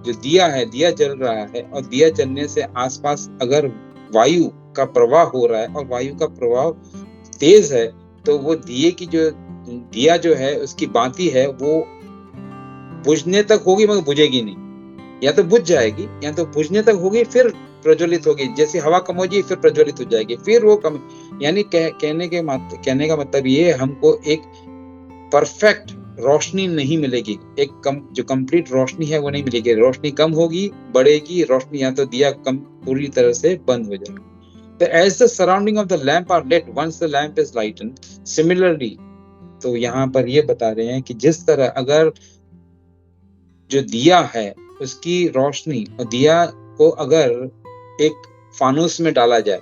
जो दिया है, दिया जल रहा है, और दिया जलने से आसपास अगर वायु का प्रवाह हो रहा है और वायु का प्रवाह तेज है, तो वो दिया जो है उसकी बाती है वो बुझने तक होगी मगर बुझेगी नहीं, या तो बुझ जाएगी या तो बुझने तक होगी फिर प्रज्वलित होगी, जैसे हवा कम हो जाएगी फिर प्रज्वलित हो जाएगी, फिर वो कम, यानी कहने का मतलब ये, हमको एक परफेक्ट रोशनी नहीं मिलेगी, जो कंप्लीट रोशनी है वो नहीं मिलेगी, रोशनी कम होगी, बढ़ेगी रोशनी, या तो दिया कम पूरी तरह से बंद हो जाएगा। तो as the surrounding of the lamp are lit once the lamp is lightened, similarly, तो यहाँ पर ये बता रहे हैं कि जिस तरह अगर जो दिया है उसकी रोशनी, और दिया को अगर एक फानूस में डाला जाए,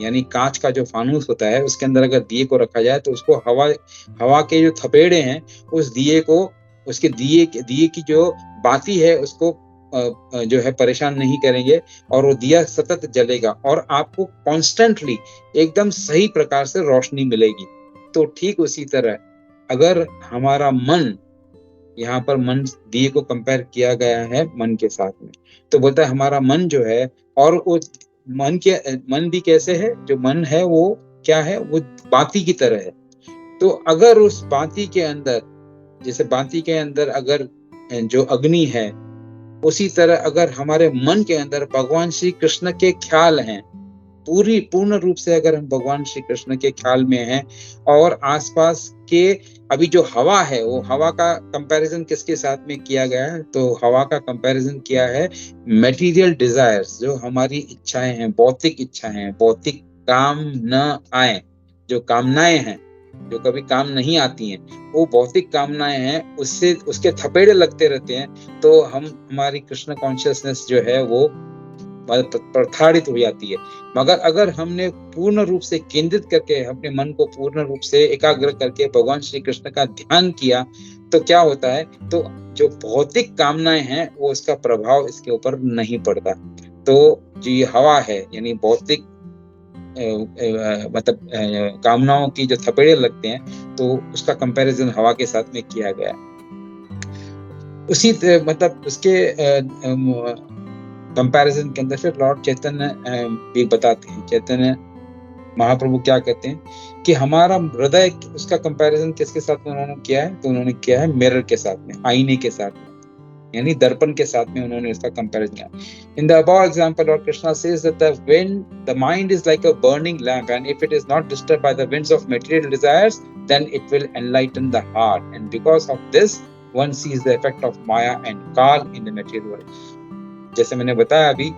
यानी कांच का जो फानूस होता है उसके अंदर अगर दिए को रखा जाए, तो उसको हवा के जो थपेड़े हैं उस दिए को, उसके दिए की जो बाती है उसको जो है परेशान नहीं करेंगे, और वो दिया सतत जलेगा और आपको कॉन्स्टेंटली एकदम सही प्रकार से रोशनी मिलेगी। तो ठीक उसी तरह अगर हमारा मन, यहाँ पर मन दिए को कंपेयर किया गया है मन के साथ में, तो बोलता है हमारा मन जो है, और वो मन भी कैसे है, जो मन है वो क्या है, वो बाती की तरह है। तो अगर उस बाती के अंदर, जैसे बाती के अंदर अगर जो अग्नि है, उसी तरह अगर हमारे मन के अंदर भगवान श्री कृष्ण के ख्याल हैं, पूर्ण रूप से अगर हम भगवान श्री कृष्ण के ख्याल में हैं, और आसपास के अभी जो हवा है, वो हवा का कंपैरिजन किसके साथ में किया गया है, तो हवा का कंपैरिजन किया है मटेरियल डिजायर्स, जो हमारी इच्छाएं हैं, भौतिक इच्छाएं हैं, भौतिक काम न आए, जो कामनाएं हैं जो कभी काम नहीं आती हैं, वो भौतिक कामनाएं हैं, उससे उसके थपेड़े लगते रहते हैं, तो हमारी कृष्ण कॉन्शियसनेस जो है वो प्रताड़ित हो जाती है। मगर अगर हमने पूर्ण रूप से केंद्रित करके अपने मन को पूर्ण रूप से एकाग्र करके भगवान श्री कृष्ण का ध्यान किया, तो क्या होता है, तो जो भौतिक कामनाएं हैं वो उसका प्रभाव इसके ऊपर नहीं पड़ता। तो जो ये हवा है, यानी भौतिक मतलब कामनाओं की जो थपेड़े लगते हैं, तो उसका कंपैरिजन हवा के साथ में किया गया। उसी मतलब उसके कंपैरिजन के अंदर फिर लॉर्ड चैतन्य भी बताते हैं, चैतन्य महाप्रभु क्या कहते हैं कि हमारा हृदय, उसका कंपैरिजन किसके साथ में उन्होंने किया है, तो उन्होंने किया है मिरर के साथ में, आईने के साथ में, यानी दर्पण के साथ में उन्होंने इसका कंपैरिजन किया। In the above example, Lord Krishna says that the mind is like a burning lamp, and if it is not disturbed by the winds of material desires, then it will enlighten the heart, and because of this one sees the effect of Maya and Kal in the material world. जैसे मैंने बताया अभी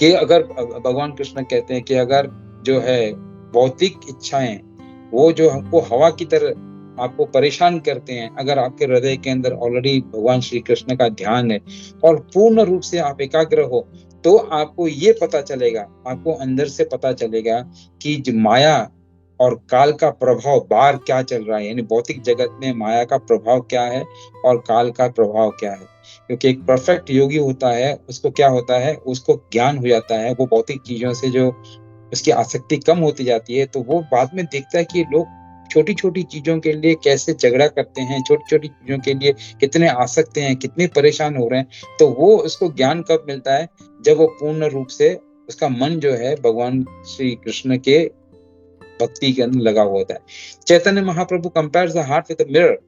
कि अगर भगवान कृष्ण कहते हैं कि अगर जो है भौतिक इच्छाएं, वो जो हमको हवा की तरह आपको परेशान करते हैं, अगर आपके हृदय के अंदर ऑलरेडी भगवान श्री कृष्ण का ध्यान है और पूर्ण रूप से आप एकाग्र हो, तो आपको ये पता चलेगा, आपको अंदर से पता चलेगा कि जो माया और काल का प्रभाव बाहर क्या चल रहा है, यानी भौतिक जगत में माया का प्रभाव क्या है और काल का प्रभाव क्या है। क्योंकि एक परफेक्ट योगी होता है, उसको क्या होता है, उसको ज्ञान हो जाता है, वो भौतिक चीजों से जो उसकी आसक्ति कम होती जाती है, तो वो बाद में देखता है कि लोग छोटी-छोटी चीज़ों के लिए कैसे झगड़ा करते हैं, छोटी-छोटी चीज़ों के लिए कितने आसक्त हैं, कितने परेशान हो रहे हैं। तो वो उसको ज्ञान कब मिलता है, जब वो पूर्ण रूप से उसका मन जो है भगवान श्री कृष्ण के भक्ति के अंदर लगा हुआ होता है। Chaitanya Mahaprabhu compares the heart with a mirror,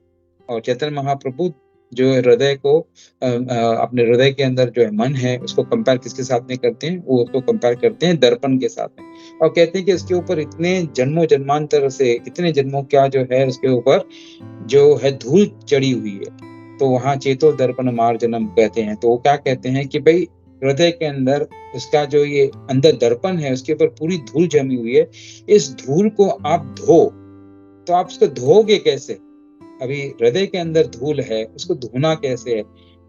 और चैतन्य महाप्रभु जो हृदय को अपने हृदय के अंदर जो है मन है, उसको कंपेयर किसके साथ में करते हैं, वो उसको कंपेयर करते हैं दर्पण के साथ में, और कहते हैं कि इसके ऊपर इतने जन्मों जन्मांतर से, इतने जन्मों का जो है उसके ऊपर जो है धूल चढ़ी हुई है। तो वहां चेतो दर्पण मार्जनम कहते हैं। तो वो क्या कहते हैं कि भाई हृदय के अंदर उसका जो ये अंदर दर्पण है, उसके ऊपर पूरी धूल जमी हुई है। इस धूल को आप धो, तो आप उसको धोगे कैसे? अभी हृदय के अंदर धूल है, उसको धोना कैसे है?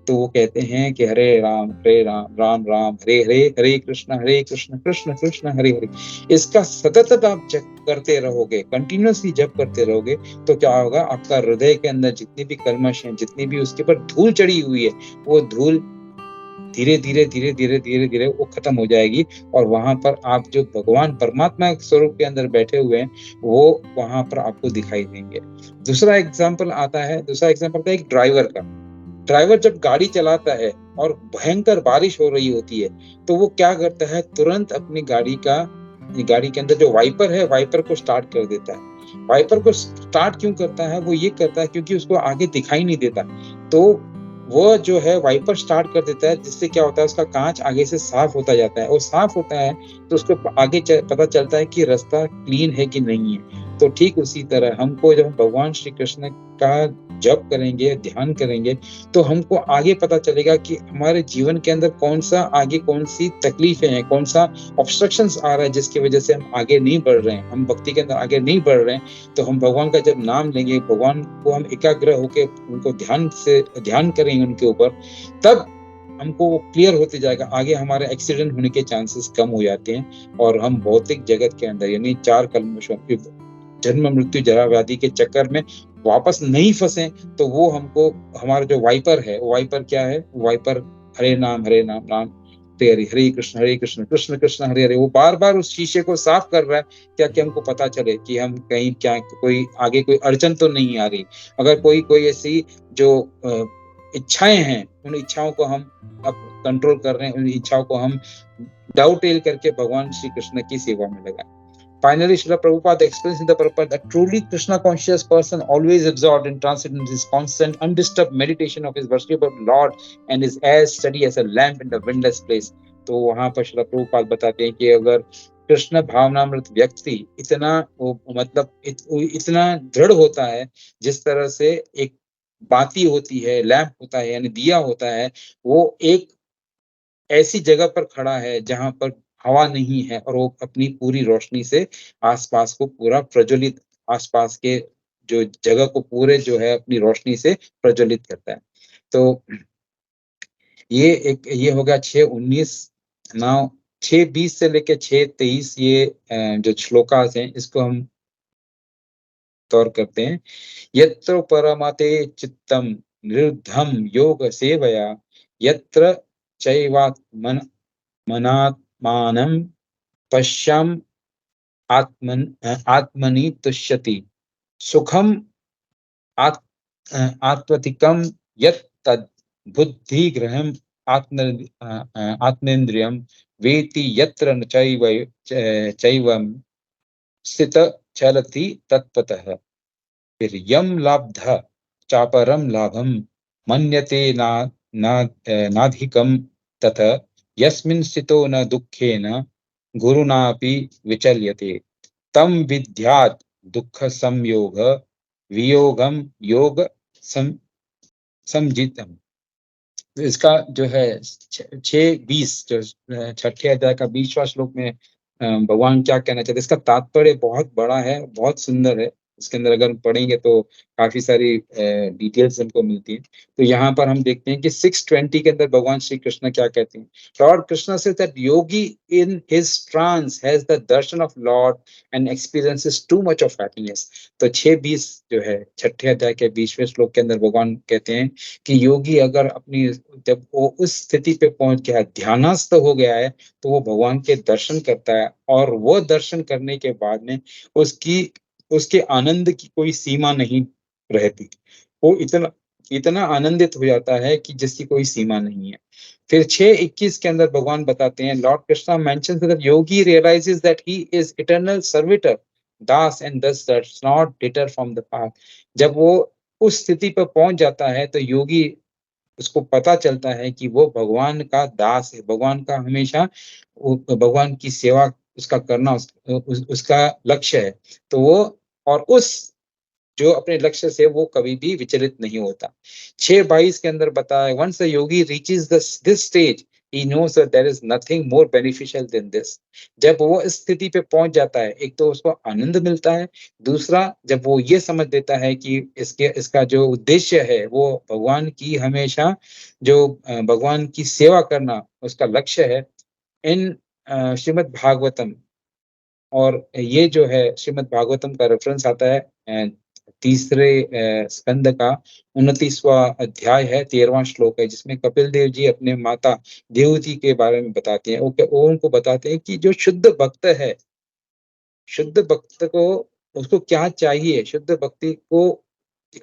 तो वो कहते हैं कि हरे राम राम राम हरे हरे, हरे कृष्ण कृष्ण कृष्ण हरे हरे। इसका सतत आप जप करते रहोगे, कंटिन्यूअसली जप करते रहोगे, तो क्या होगा, आपका हृदय के अंदर जितनी भी कल्मश है, जितनी भी उसके ऊपर धूल चढ़ी हुई है, वो धूल धीरे धीरे धीरे धीरे धीरे धीरे वो खत्म हो जाएगी, और वहां पर आप जो भगवान परमात्मा के स्वरूप के अंदर बैठे हुए हैं, वो वहां पर आपको दिखाई देंगे। दूसरा एग्जाम्पल आता है एक ड्राइवर का। ड्राइवर जब गाड़ी चलाता है और भयंकर बारिश हो रही होती है, तो वो क्या करता है, तुरंत अपनी गाड़ी के अंदर जो वाइपर है, वाइपर को स्टार्ट कर देता है। वाइपर को स्टार्ट क्यों करता है? वो ये करता है क्योंकि उसको आगे दिखाई नहीं देता, तो वो जो है वाइपर स्टार्ट कर देता है, जिससे क्या होता है, उसका कांच आगे से साफ होता जाता है, और साफ होता है तो उसको आगे पता चलता है कि रास्ता क्लीन है कि नहीं है। तो ठीक उसी तरह हमको जब भगवान श्री कृष्ण का जप करेंगे, ध्यान करेंगे, तो हमको आगे पता चलेगा कि हमारे जीवन के अंदर कौन सी तकलीफें हैं, कौन सा ऑब्स्ट्रक्शंस आ रहा है, जिसकी वजह से हम आगे नहीं बढ़ रहे हैं, हम भक्ति के अंदर आगे नहीं बढ़ रहे हैं। तो हम भगवान का जब नाम लेंगे, भगवान को हम एकाग्र होकर उनको ध्यान करेंगे उनके ऊपर, तब हमको वो क्लियर होते जाएगा, आगे हमारे एक्सीडेंट होने के चांसेस कम हो जाते हैं, और हम भौतिक जगत के अंदर यानी चार कल्मशों की जन्म मृत्यु जरा व्याधि के चक्कर में वापस नहीं फंसे। तो वो हमको, हमारा जो वाइपर है, वो वाइपर क्या है, वाइपर हरे नाम राम हरे हरे, हरे कृष्ण कृष्ण कृष्ण हरे हरे, वो बार बार उस शीशे को साफ कर रहा है, क्या कि हमको पता चले कि हम कहीं क्या कोई आगे कोई अड़चन तो नहीं आ रही। अगर कोई ऐसी जो इच्छाएं हैं, उन इच्छाओं को हम अब कंट्रोल कर रहे हैं, उन इच्छाओं को हम डाउटेल करके भगवान श्री कृष्ण की सेवा में लगाएं। Finally, Srila Prabhupada explains in the purport that truly Krishna conscious person, always absorbed in transcendence, is constant, undisturbed meditation of his worship of Lord, and is as steady as a lamp in the windless place. तो वहां पर श्रीला प्रभुपाद बताते हैं कि अगर कृष्ण भावनामृत व्यक्ति इतना मतलब इतना दृढ़ होता है, जिस तरह से एक बाती होती है, लैंप होता है यानी दिया होता है, वो एक ऐसी जगह पर खड़ा है जहां पर हवा नहीं है, और वो अपनी पूरी रोशनी से आसपास को पूरा प्रज्वलित, आसपास के जो जगह को पूरे जो है अपनी रोशनी से प्रज्वलित करता है। तो ये हो गया 6:19 नाउ 6:20 से लेकर 6:23 ये जो श्लोकास हैं, इसको हम तौर करते हैं। यत्र परमते चित्तम निरुद्धम योग सेवया, यत्र चैवात्मन मनात्मानं पश्यम आत्मनि तुष्यति, सुखम आत्मतिकम यत् तद बुद्धिग्रहम आत्मेन्द्रियम वेति यत्र न चैवम स्थित चलति तत्पतः, फिर यम लाब्ध चापरम लाभम मन्यते नाधिकम तथा यस्मिन् स्थितो न दुःखेन गुरुनापि विचल्यते, तम विद्यात् दुःख संयोग वियोगम योग समजितम। इसका जो है 6:20 जो छठे अध्याय का 20वां श्लोक में भगवान क्या कहना चाहते हैं, इसका तात्पर्य बहुत बड़ा है, बहुत सुंदर है। इसके अंदर अगर हम पढ़ेंगे तो काफी सारी डिटेल्स हमको मिलती हैं। तो यहाँ पर हम देखते हैं कि 620 के अंदर भगवान श्री कृष्ण क्या कहते हैं। Lord Krishna say that Yogi in his trans has the Darshan of Lord and experiences too much of happiness. तो 6:20 जो है छठे अध्याय के 20वें श्लोक के अंदर भगवान कहते हैं कि योगी अगर अपनी जब वो उस स्थिति पे पहुंच गया, ध्यानस्थ हो गया है, तो वो भगवान के दर्शन करता है, और वो दर्शन करने के बाद में उसके आनंद की कोई सीमा नहीं रहती। वो इतना इतना आनंदित हो जाता है कि जिसकी कोई सीमा नहीं है। फिर 6:21 के अंदर भगवान बताते हैं, Lord Krishna mentions that yogi realizes that he is eternal servitor das and thus does not deter from the path. जब वो उस स्थिति पर पहुंच जाता है तो योगी उसको पता चलता है कि वो भगवान का दास है, भगवान का हमेशा भगवान की सेवा उसका करना उसका लक्ष्य है। तो वो और उस जो अपने लक्ष्य से वो कभी भी विचलित नहीं होता। 6:22 के अंदर बताया, once the yogi reaches this stage he knows that there is nothing more beneficial than this. जब वो इस स्थिति पे पहुंच जाता है, एक तो उसको आनंद मिलता है, दूसरा जब वो ये समझ लेता है कि इसका जो उद्देश्य है वो भगवान की हमेशा जो भगवान की सेवा करना उसका लक्ष्य है। इन श्रीमद् भागवतम, और ये जो है श्रीमद् भागवतम का रेफरेंस आता है तीसरे स्कंद का 29वां अध्याय है, 13वां श्लोक है, जिसमें कपिल देव जी अपने माता देवती के बारे में बताते हैं। वो उनको बताते हैं कि जो शुद्ध भक्त है, शुद्ध भक्त को उसको क्या चाहिए, शुद्ध भक्ति को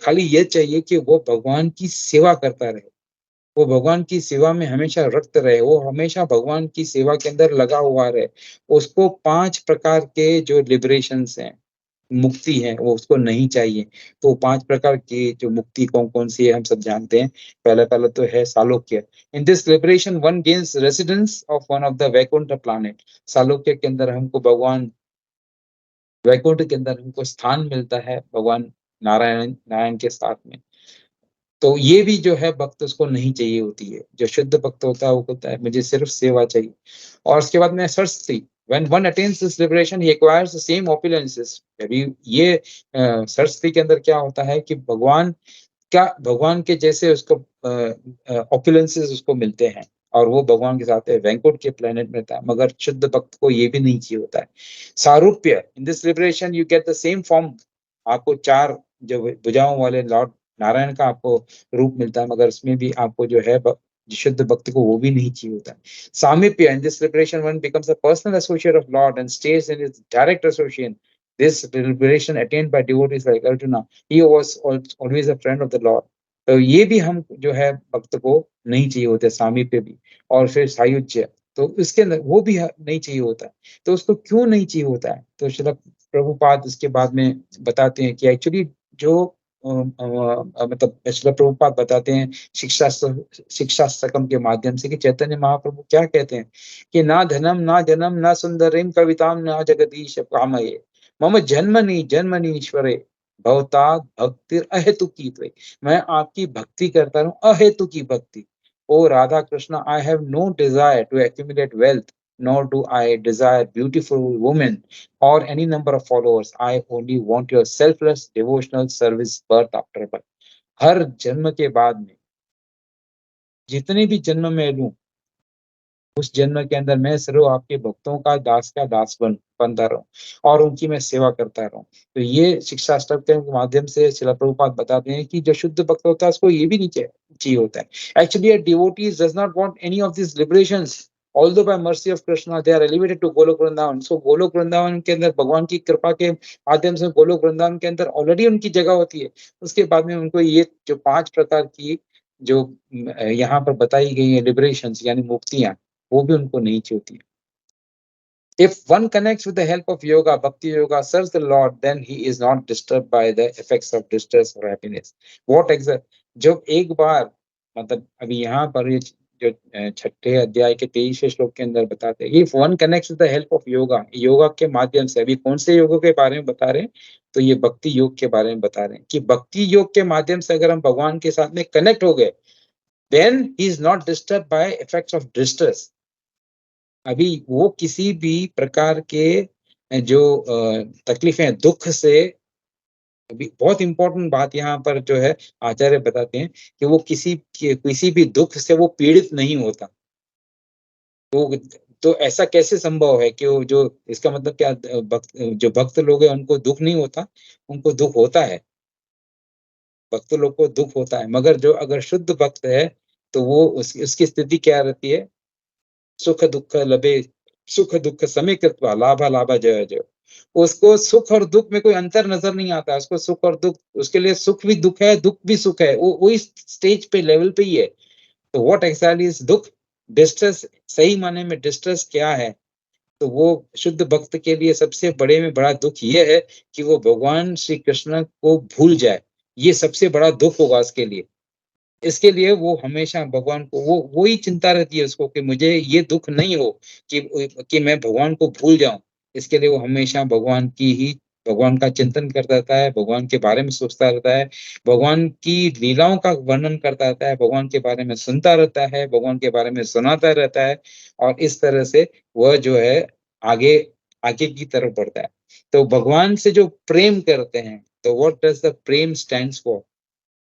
खाली ये चाहिए कि वो भगवान की सेवा करता रहे, वो भगवान की सेवा में हमेशा रक्त रहे, वो हमेशा भगवान की सेवा के अंदर लगा हुआ रहे। उसको 5 प्रकार के जो लिबरेशंस हैं, मुक्ति है, वो उसको नहीं चाहिए। तो 5 प्रकार की जो मुक्ति कौन-कौन सी है हम सब जानते हैं। पहला तो है सालोक्य। In this liberation one gains residence of one of the Vaikuntha planet. सालोक्य के अंदर हमको भगवान वैकुंठ के अंदर हमको स्थान मिलता है भगवान नारायण के साथ में। तो ये भी जो है भक्त उसको नहीं चाहिए होती है। जो शुद्ध भक्त होता है वो कहता है मुझे सिर्फ सेवा चाहिए। और उसके बाद में Saraswati, when one attains this liberation he acquires the same opulences। अभी ये सरस्वती के अंदर क्या होता है कि भगवान के जैसे उसको ओपुलेंसेस उसको मिलते हैं, और वो भगवान के साथ है, वैकुंठ के प्लेनेट में था। मगर शुद्ध भक्त को ये भी नहीं चाहिए होता है। सारूप्य, in this liberation you get the same form. आपको 4 जो भुजाओं वाले लॉर्ड नारायण का आपको रूप मिलता है, मगर उसमें भी आपको जो है शुद्ध भक्त को वो भी नहीं चाहिए होता है। सामीप्य, in this liberation one becomes a personal associate of Lord and stays in his direct association. This liberation attained by devotees like Arjuna, he was always a friend of the Lord। तो ये भी हम जो है भक्त को नहीं चाहिए होते, सामीप्य भी। और फिर सायुज्य, तो इसके अंदर वो भी नहीं चाहिए होता है। तो उसको क्यों नहीं चाहिए होता है? तो श्रील प्रभुपाद इसके बाद में बताते हैं कि एक्चुअली जो मतलब श्रील प्रभुपाद बताते हैं शिक्षाष्टकम के माध्यम से कि चैतन्य महाप्रभु क्या कहते हैं कि ना धनम ना जनम ना सुंदरिम कविताम ना जगदीश कामये मम जन्मनि ईश्वरे भवताद भक्तिर अहेतुकी त्वयि। मैं आपकी भक्ति करता हूँ, अहेतु की भक्ति। O Radha Krishna, I have no desire to accumulate wealth, nor do I desire beautiful women or any number of followers। I only want your selfless devotional service birth after birth। हर जन्म के बाद में जितने भी जन्म में लूं, उस जन्म के अंदर मैं सिर्फ आपके भक्तों का दास बनता रहूं और उनकी मैं सेवा करता रहूं। तो ये शिक्षाष्टक के माध्यम से श्रील प्रभुपाद बताते हैं कि जो शुद्ध भक्त होता है उसको ये भी नहीं चाहिए होता है। Actually a devotee does not want any of these liberations, although by mercy of Krishna they are elevated to Golok Vrindavan। So Golok Vrindavan के अंदर भगवान की कृपा के माध्यम से गोलोक वृंदावन के अंदर ऑलरेडी उनकी जगह होती है। उसके बाद में उनको ये जो 5 प्रकार की जो यहाँ पर बताई गई है लिबरेशंस यानी मुक्तियां, वो भी उनको नहीं चाहिए। If one connects with the help of yoga, bhakti yoga, serves the Lord, then he is not disturbed by the effects of distress or happiness। What exact? जब एक बार मतलब अभी यहाँ पर ये जो छठे अध्याय के 23वें श्लोक के अंदर बताते हैं, if one connects with the help of yoga, yoga के माध्यम से, अभी कौन से योगों के बारे में बता रहे हैं? तो ये भक्ति योग के बारे में बता रहे हैं कि भक्ति योग के माध्यम से अगर हम भगवान के साथ में कनेक्ट हो गए, then he is not disturbed by effects of distress। अभी वो किसी भी प्रकार के जो तकलीफें दुख से अभी बहुत इंपॉर्टेंट बात यहाँ पर जो है आचार्य बताते हैं कि वो किसी भी दुख से वो पीड़ित नहीं होता। तो ऐसा कैसे संभव है कि वो जो, इसका मतलब क्या, जो भक्त लोग हैं उनको दुख नहीं होता? उनको दुख होता है, भक्त लोग को दुख होता है, मगर जो अगर शुद्ध भक्त है तो वो उसकी स्थिति क्या रहती है? सुख दुख लभे, सुख दुख समेकृत्वा लाभा लाभा जय जय। उसको सुख और दुख में कोई अंतर नजर नहीं आता। उसको सुख और दुख, उसके लिए सुख भी दुख है, दुख भी सुख है, वो वही स्टेज पे, लेवल पे ही है। तो व्हाट एक्चुअली इज दुख? डिस्ट्रेस। सही माने में डिस्ट्रेस क्या है? तो वो शुद्ध भक्त के लिए सबसे बड़े में बड़ा दुख ये है कि वो भगवान श्री कृष्ण को भूल जाए। ये सबसे बड़ा दुख होगा उसके लिए। इसके लिए वो हमेशा भगवान को, वो ही चिंता रहती है उसको कि मुझे ये दुख नहीं हो कि मैं भगवान को भूल जाऊं। इसके लिए वो हमेशा भगवान का चिंतन करता रहता है, भगवान के बारे में सोचता रहता है, भगवान की लीलाओं का वर्णन करता रहता है, भगवान के बारे में सुनता रहता है, भगवान के बारे में सुनाता रहता है। और इस तरह से वह जो है आगे आगे की तरफ बढ़ता है। तो भगवान से जो प्रेम करते हैं, तो what does the Prem stands for?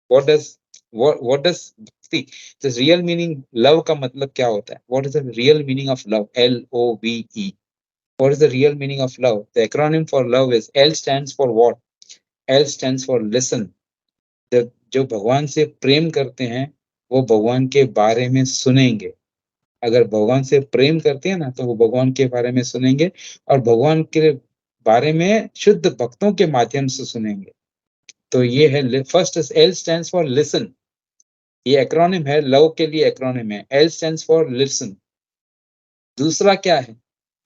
what does what does see the real meaning, love का मतलब क्या होता है? What is the real meaning of love? LOVE. What is the real meaning of love? The acronym for love is L stands for what? L stands for listen. जो भगवान से प्रेम करते हैं वो भगवान के बारे में सुनेंगे। अगर भगवान से प्रेम करते हैं ना तो वो भगवान के बारे में सुनेंगे, और भगवान के बारे में शुद्ध भक्तों के माध्यम से सुनेंगे। तो ये है first, L stands for listen. ये एक्रोनिम है, लव के लिए एक्रोनिम है। L stands for listen. दूसरा क्या है?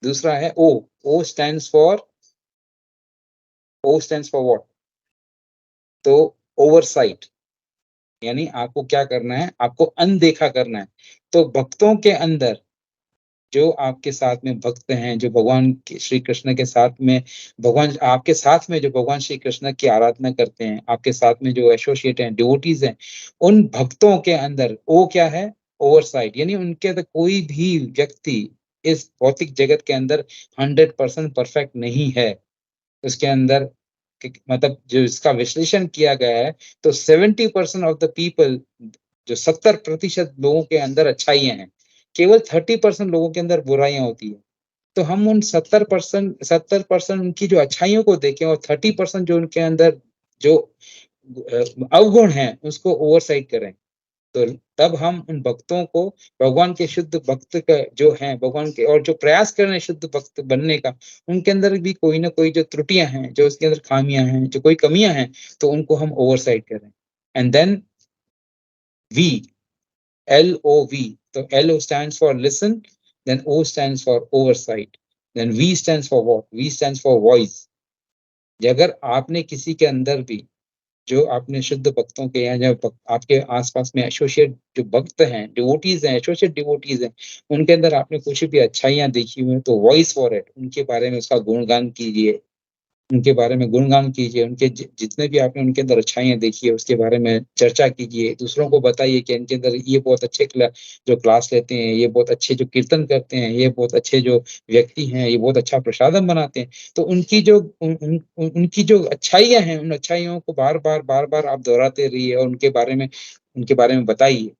दूसरा है O. O stands for, O stands for what? तो ओवरसाइट। यानी आपको क्या करना है? आपको अनदेखा करना है। तो भक्तों के अंदर जो आपके साथ में भक्त हैं, जो भगवान श्री कृष्ण के साथ में, भगवान आपके साथ में जो भगवान श्री कृष्ण की आराधना करते हैं, आपके साथ में जो एसोसिएट हैं, डिवोटीज हैं, उन भक्तों के अंदर वो क्या है? ओवरसाइट। यानी उनके अंदर कोई भी व्यक्ति इस भौतिक जगत के अंदर 100% परफेक्ट नहीं है। उसके अंदर मतलब जो इसका विश्लेषण किया गया है, तो 70% ऑफ द पीपल, जो 70% लोगों के अंदर अच्छाइयां हैं, केवल 30% लोगों के अंदर बुराइयां होती है। तो हम उन 70% उनकी जो अच्छाइयों को देखें, और 30% जो उनके अंदर जो अवगुण हैं उसको ओवरसाइड करें। तो तब हम उन भक्तों को, भगवान के शुद्ध भक्त का जो हैं, भगवान के और जो प्रयास कर रहे हैं शुद्ध भक्त बनने का, उनके अंदर भी कोई ना कोई जो त्रुटियां हैं, जो उसके अंदर खामियां हैं, जो कोई कमियां हैं, तो उनको हम ओवरसाइड करें। And then we, LOV. So L stands for listen, then O stands for oversight, then V stands for what? V stands for voice. अगर आपने किसी के अंदर भी, जो आपने शुद्ध भक्तों के या जो आपके आसपास में एसोसिएट जो भक्त हैं, डिवोटीज हैं, एसोसिएट डिवोटीज हैं, उनके अंदर आपने कुछ भी अच्छाइयां देखी हुई, तो वॉइस फॉर इट, उनके बारे में उसका गुणगान कीजिए, उनके बारे में गुणगान कीजिए, उनके जितने भी आपने उनके अंदर अच्छाइयाँ देखी है उसके बारे में चर्चा कीजिए, दूसरों को बताइए कि इनके अंदर ये बहुत अच्छे जो क्लास लेते हैं, ये बहुत अच्छे जो कीर्तन करते हैं, ये बहुत अच्छे जो व्यक्ति हैं, ये बहुत अच्छा प्रसादम बनाते हैं। तो उनकी जो उनकी जो अच्छाइयाँ हैं, उन अच्छाइयों को बार-बार आप दोहराते रहिए और उनके बारे में बताइए।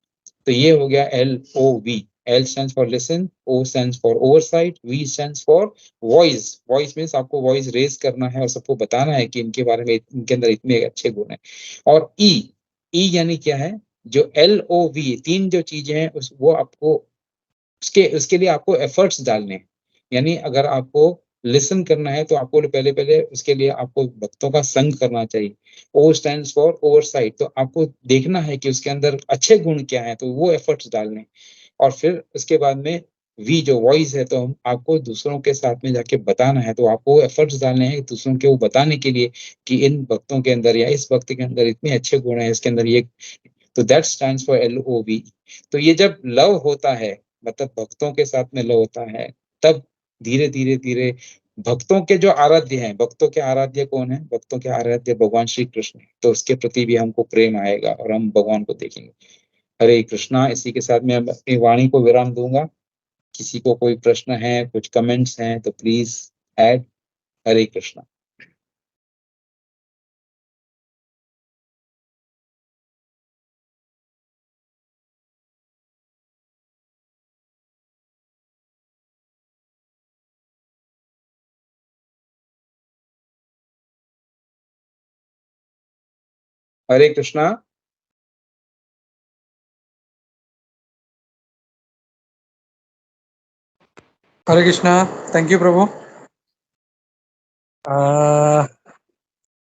तो ये हो गया LOV। L stands for listen, O stands for oversight, V stands for voice. Voice means आपको वॉइस रेज करना है और सबको बताना है कि इनके बारे में, इनके अंदर इतने अच्छे गुण हैं। और ई, ई यानी क्या है? जो LOV, तीन जो चीजें हैं उस वो आपको उसके उसके लिए आपको एफर्ट्स डालने हैं। यानी अगर आपको लिसन करना है तो आपको पहले पहले उसके लिए आपको भक्तों का संग करना चाहिए। ओ स्टैंड्स फॉर ओवरसाइट। तो आपको देखना है कि उसके अंदर अच्छे गुण क्या है, तो वो एफर्ट्स डालने हैं। और फिर उसके बाद में वी जो वॉइस है, तो हम आपको दूसरों के साथ में जाके बताना है, तो आपको एफर्ट्स डालने हैं दूसरों के वो बताने के लिए कि इन भक्तों के अंदर या इस भक्त के अंदर इतने अच्छे गुण हैं, इसके अंदर ये। तो दैट स्टैंड्स फॉर LOV। तो ये जब लव होता है, मतलब भक्तों के साथ में लव होता है, तब धीरे धीरे धीरे भक्तों के जो आराध्य हैं, भक्तों के आराध्य कौन है? भक्तों के आराध्य भगवान श्री कृष्ण है। तो उसके प्रति भी हमको प्रेम आएगा और हम भगवान को देखेंगे। हरे कृष्णा। इसी के साथ मैं अपनी वाणी को विराम दूंगा। किसी को कोई प्रश्न है, कुछ कमेंट्स हैं तो please add. Hare Krishna. Hare Krishna. Hare Krishna. Thank you प्रभु।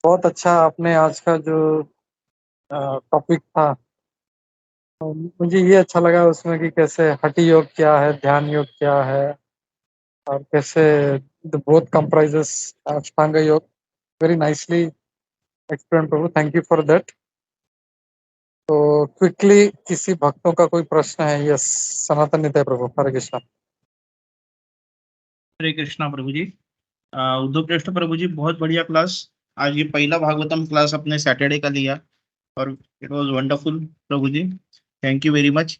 बहुत अच्छा आपने आज का जो टॉपिक था, मुझे ये अच्छा लगा उसमें कि कैसे हठि योग क्या है, ध्यान योग क्या है, और कैसे बोथ कंप्राइजेस अष्टांग योग। Very nicely explain Prabhu, thank you for that. तो क्विकली किसी भक्तों का कोई प्रश्न है? यस, सनातन नित्य प्रभु। हरे कृष्णा। हरे कृष्णा प्रभु जी। उद्धव कृष्ण प्रभु जी, बहुत बढ़िया क्लास। आज ये पहला भागवतम क्लास अपने सैटरडे का लिया और इट वाज वंडरफुल प्रभु जी। थैंक यू वेरी मच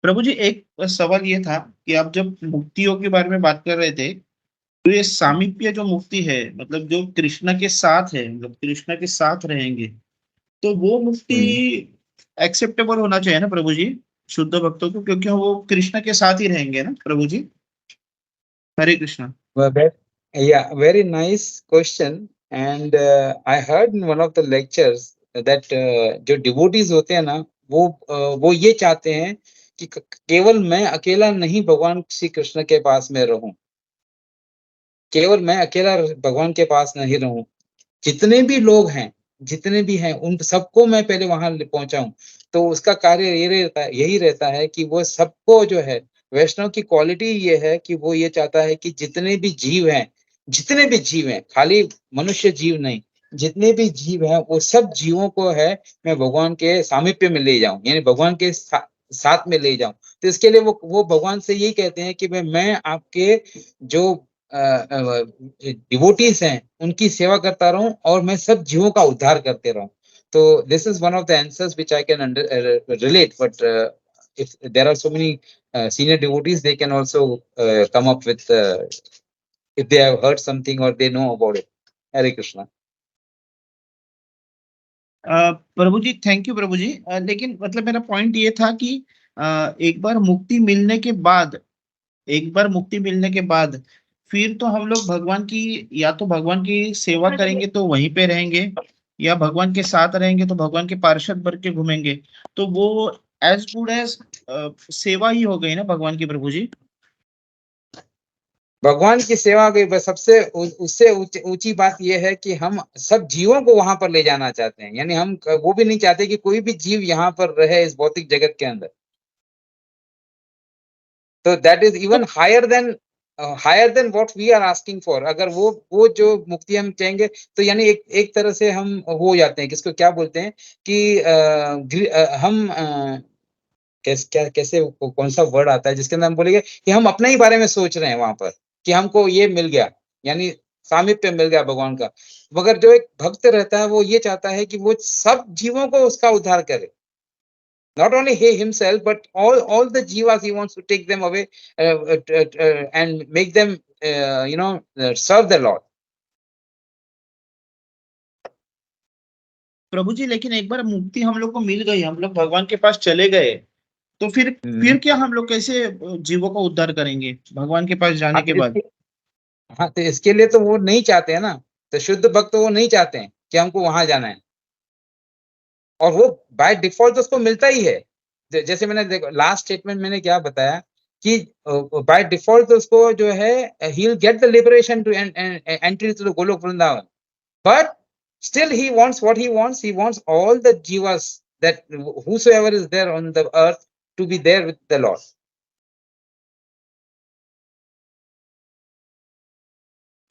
प्रभु जी। एक सवाल ये था कि आप जब मुक्तियों के बारे में बात कर रहे थे, तो ये सामीप्य जो मुक्ति है, मतलब जो कृष्ण के साथ है, मतलब कृष्ण के साथ रहेंगे, तो वो मुक्ति एक्सेप्टेबल होना चाहिए ना प्रभु जी शुद्ध भक्तों को, क्योंकि वो कृष्ण के साथ ही रहेंगे ना प्रभु जी। हरे Krishna. Yeah, very nice question. And I heard in one of the lectures that जो devotees होते हैं ना, वो ये चाहते हैं कि केवल मैं अकेला नहीं भगवान श्री कृष्ण के पास में रहूं, केवल मैं अकेला भगवान के पास नहीं रहूं, जितने भी लोग हैं, जितने भी हैं, उन सबको मैं पहले वहां पहुंचाऊं। तो उसका कार्य यही रहता है कि वो सबको जो है, वैष्णव की क्वालिटी ये है कि वो ये चाहता है कि जितने भी जीव हैं, जितने भी जीव हैं, खाली मनुष्य जीव नहीं, जितने भी जीव हैं, वो सब जीवों को है मैं भगवान के सामीप्य में ले जाऊं, यानी भगवान के साथ में ले जाऊं। तो इसके लिए वो भगवान से यही कहते हैं कि मैं आपके जो डिवोटीज हैं उनकी सेवा करता रहूं और मैं सब जीवों का उद्धार करते रहूं। तो this is one of the answers which I can relate, but if there are so many senior devotees, they can also come up with if they have heard something or they know about it. Hare Krishna. प्रभु जी thank you प्रभु जी। लेकिन मतलब मेरा point ये था कि एक बार मुक्ति मिलने के बाद, एक बार मुक्ति मिलने के बाद फिर तो हम लोग भगवान की, या तो भगवान की सेवा करेंगे तो वहीं पे रहेंगे, या भगवान के साथ रहेंगे तो भगवान के पार्षद बन के घूमेंगे। तो वो एज गुड एज सेवा ही हो गई ना भगवान की प्रभु जी। भगवान की सेवा की सबसे उससे ऊंची बात यह है कि हम सब जीवों को वहां पर ले जाना चाहते हैं, यानी हम वो भी नहीं चाहते कि कोई भी जीव यहाँ पर रहे इस भौतिक जगत के अंदर। तो that is even higher than what we are asking for. अगर वो जो मुक्ति हम चाहेंगे तो यानी एक तरह से हम हो जाते हैं, किसको क्या बोलते हैं कि हम कैसे कौन सा वर्ड आता है जिसके अंदर हम बोलेंगे कि हम अपने ही बारे में सोच रहे हैं वहां पर कि हमको ये मिल गया, यानी सामीप्य मिल गया भगवान का। मगर जो एक भक्त रहता है वो ये चाहता है कि वो सब जीवों को उसका उद्धार करे, not only he himself but all the jivas he wants to take them away and make them serve the Lord. प्रभु जी लेकिन एक बार मुक्ति हम लोग को मिल गई, हम लोग भगवान के पास चले गए, तो फिर क्या हम लोग कैसे जीवों का उद्धार करेंगे भगवान के पास जाने के बाद? हाँ, तो इसके लिए तो वो नहीं चाहते हैं ना, तो शुद्ध भक्त वो नहीं चाहते हैं कि हमको वहां जाना है, और वो बाय डिफॉल्ट तो उसको मिलता ही है। जैसे मैंने देखो लास्ट स्टेटमेंट मैंने क्या बताया कि बाय डिफॉल्ट तो उसको जो है he will get the liberation to entry to the Golok Vrindavan, but still he wants what he wants all the jivas, that whosoever is there on the earth, to be there with the Lord.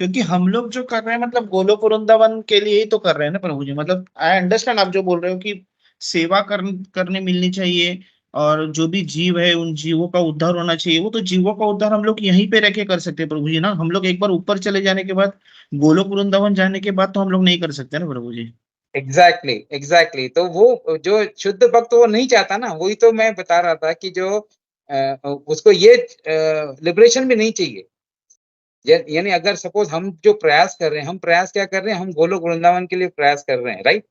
क्योंकि हम लोग जो कर रहे हैं मतलब गोलोक वृंदावन के लिए ही तो कर रहे हैं ना प्रभु जी। मतलब आई अंडरस्टैंड आप जो बोल रहे हो कि सेवा करने मिलनी चाहिए, और जो भी जीव है उन जीवों का उद्धार होना चाहिए। वो तो जीवों का उद्धार हम लोग यहीं पे रह के कर सकते हैं प्रभु जी ना। हम लोग एक बार ऊपर चले जाने के बाद, गोलोक वृंदावन जाने के बाद तो हम लोग नहीं कर सकते ना प्रभु जी। एग्जैक्टली तो वो जो शुद्ध भक्त वो नहीं चाहता ना, वही तो मैं बता रहा था कि जो उसको ये लिबरेशन भी नहीं चाहिए। यानी अगर सपोज हम जो प्रयास कर रहे हैं, हम प्रयास क्या कर रहे हैं, हम गोलोक वृंदावन के लिए प्रयास कर रहे हैं, राइट?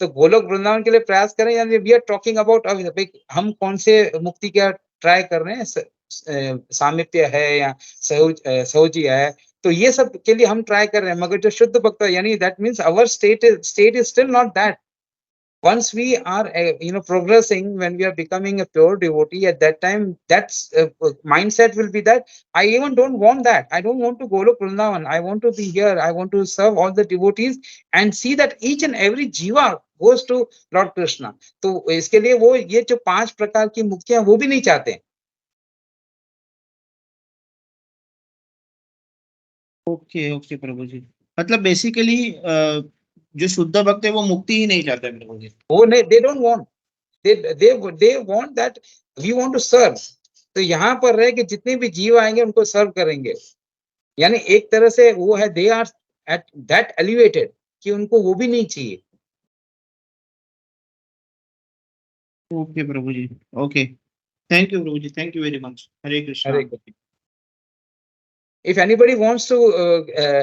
तो गोलोक वृंदावन के लिए प्रयास करें, यानी वी आर टॉकिंग अबाउट हम कौन से मुक्ति का ट्राई कर रहे हैं, सामीप्य है या सहजी है, तो ये सब के लिए हम ट्राई कर रहे हैं। मगर जो शुद्ध भक्त यानी that means our state is still not that. once we are progressing, when we are becoming a pure devotee, at that time that's mindset will be that I even don't want that. I don't want to go to Vrindavan. I want to be here. I want to serve all the devotees and see that each and every jiva goes to Lord Krishna. तो इसके लिए वो ये जो 5 प्रकार की मुक्तियां वो भी नहीं चाहते. ओके ओके प्रभु जी, मतलब बेसिकली जो शुद्ध भक्त है वो मुक्ति ही नहीं चाहते प्रभु जी. वो नहीं, they don't want, they want that we want to serve. तो यहाँ पर रहे कि जितने भी जीव आएंगे उनको सर्व करेंगे, यानी एक तरह से वो है they are at that elevated कि उनको वो भी नहीं चाहिए. Okay Prabhu ji, okay, thank you Prabhu ji, thank you very much. Hare Krishna. Hare Krishna. If anybody wants to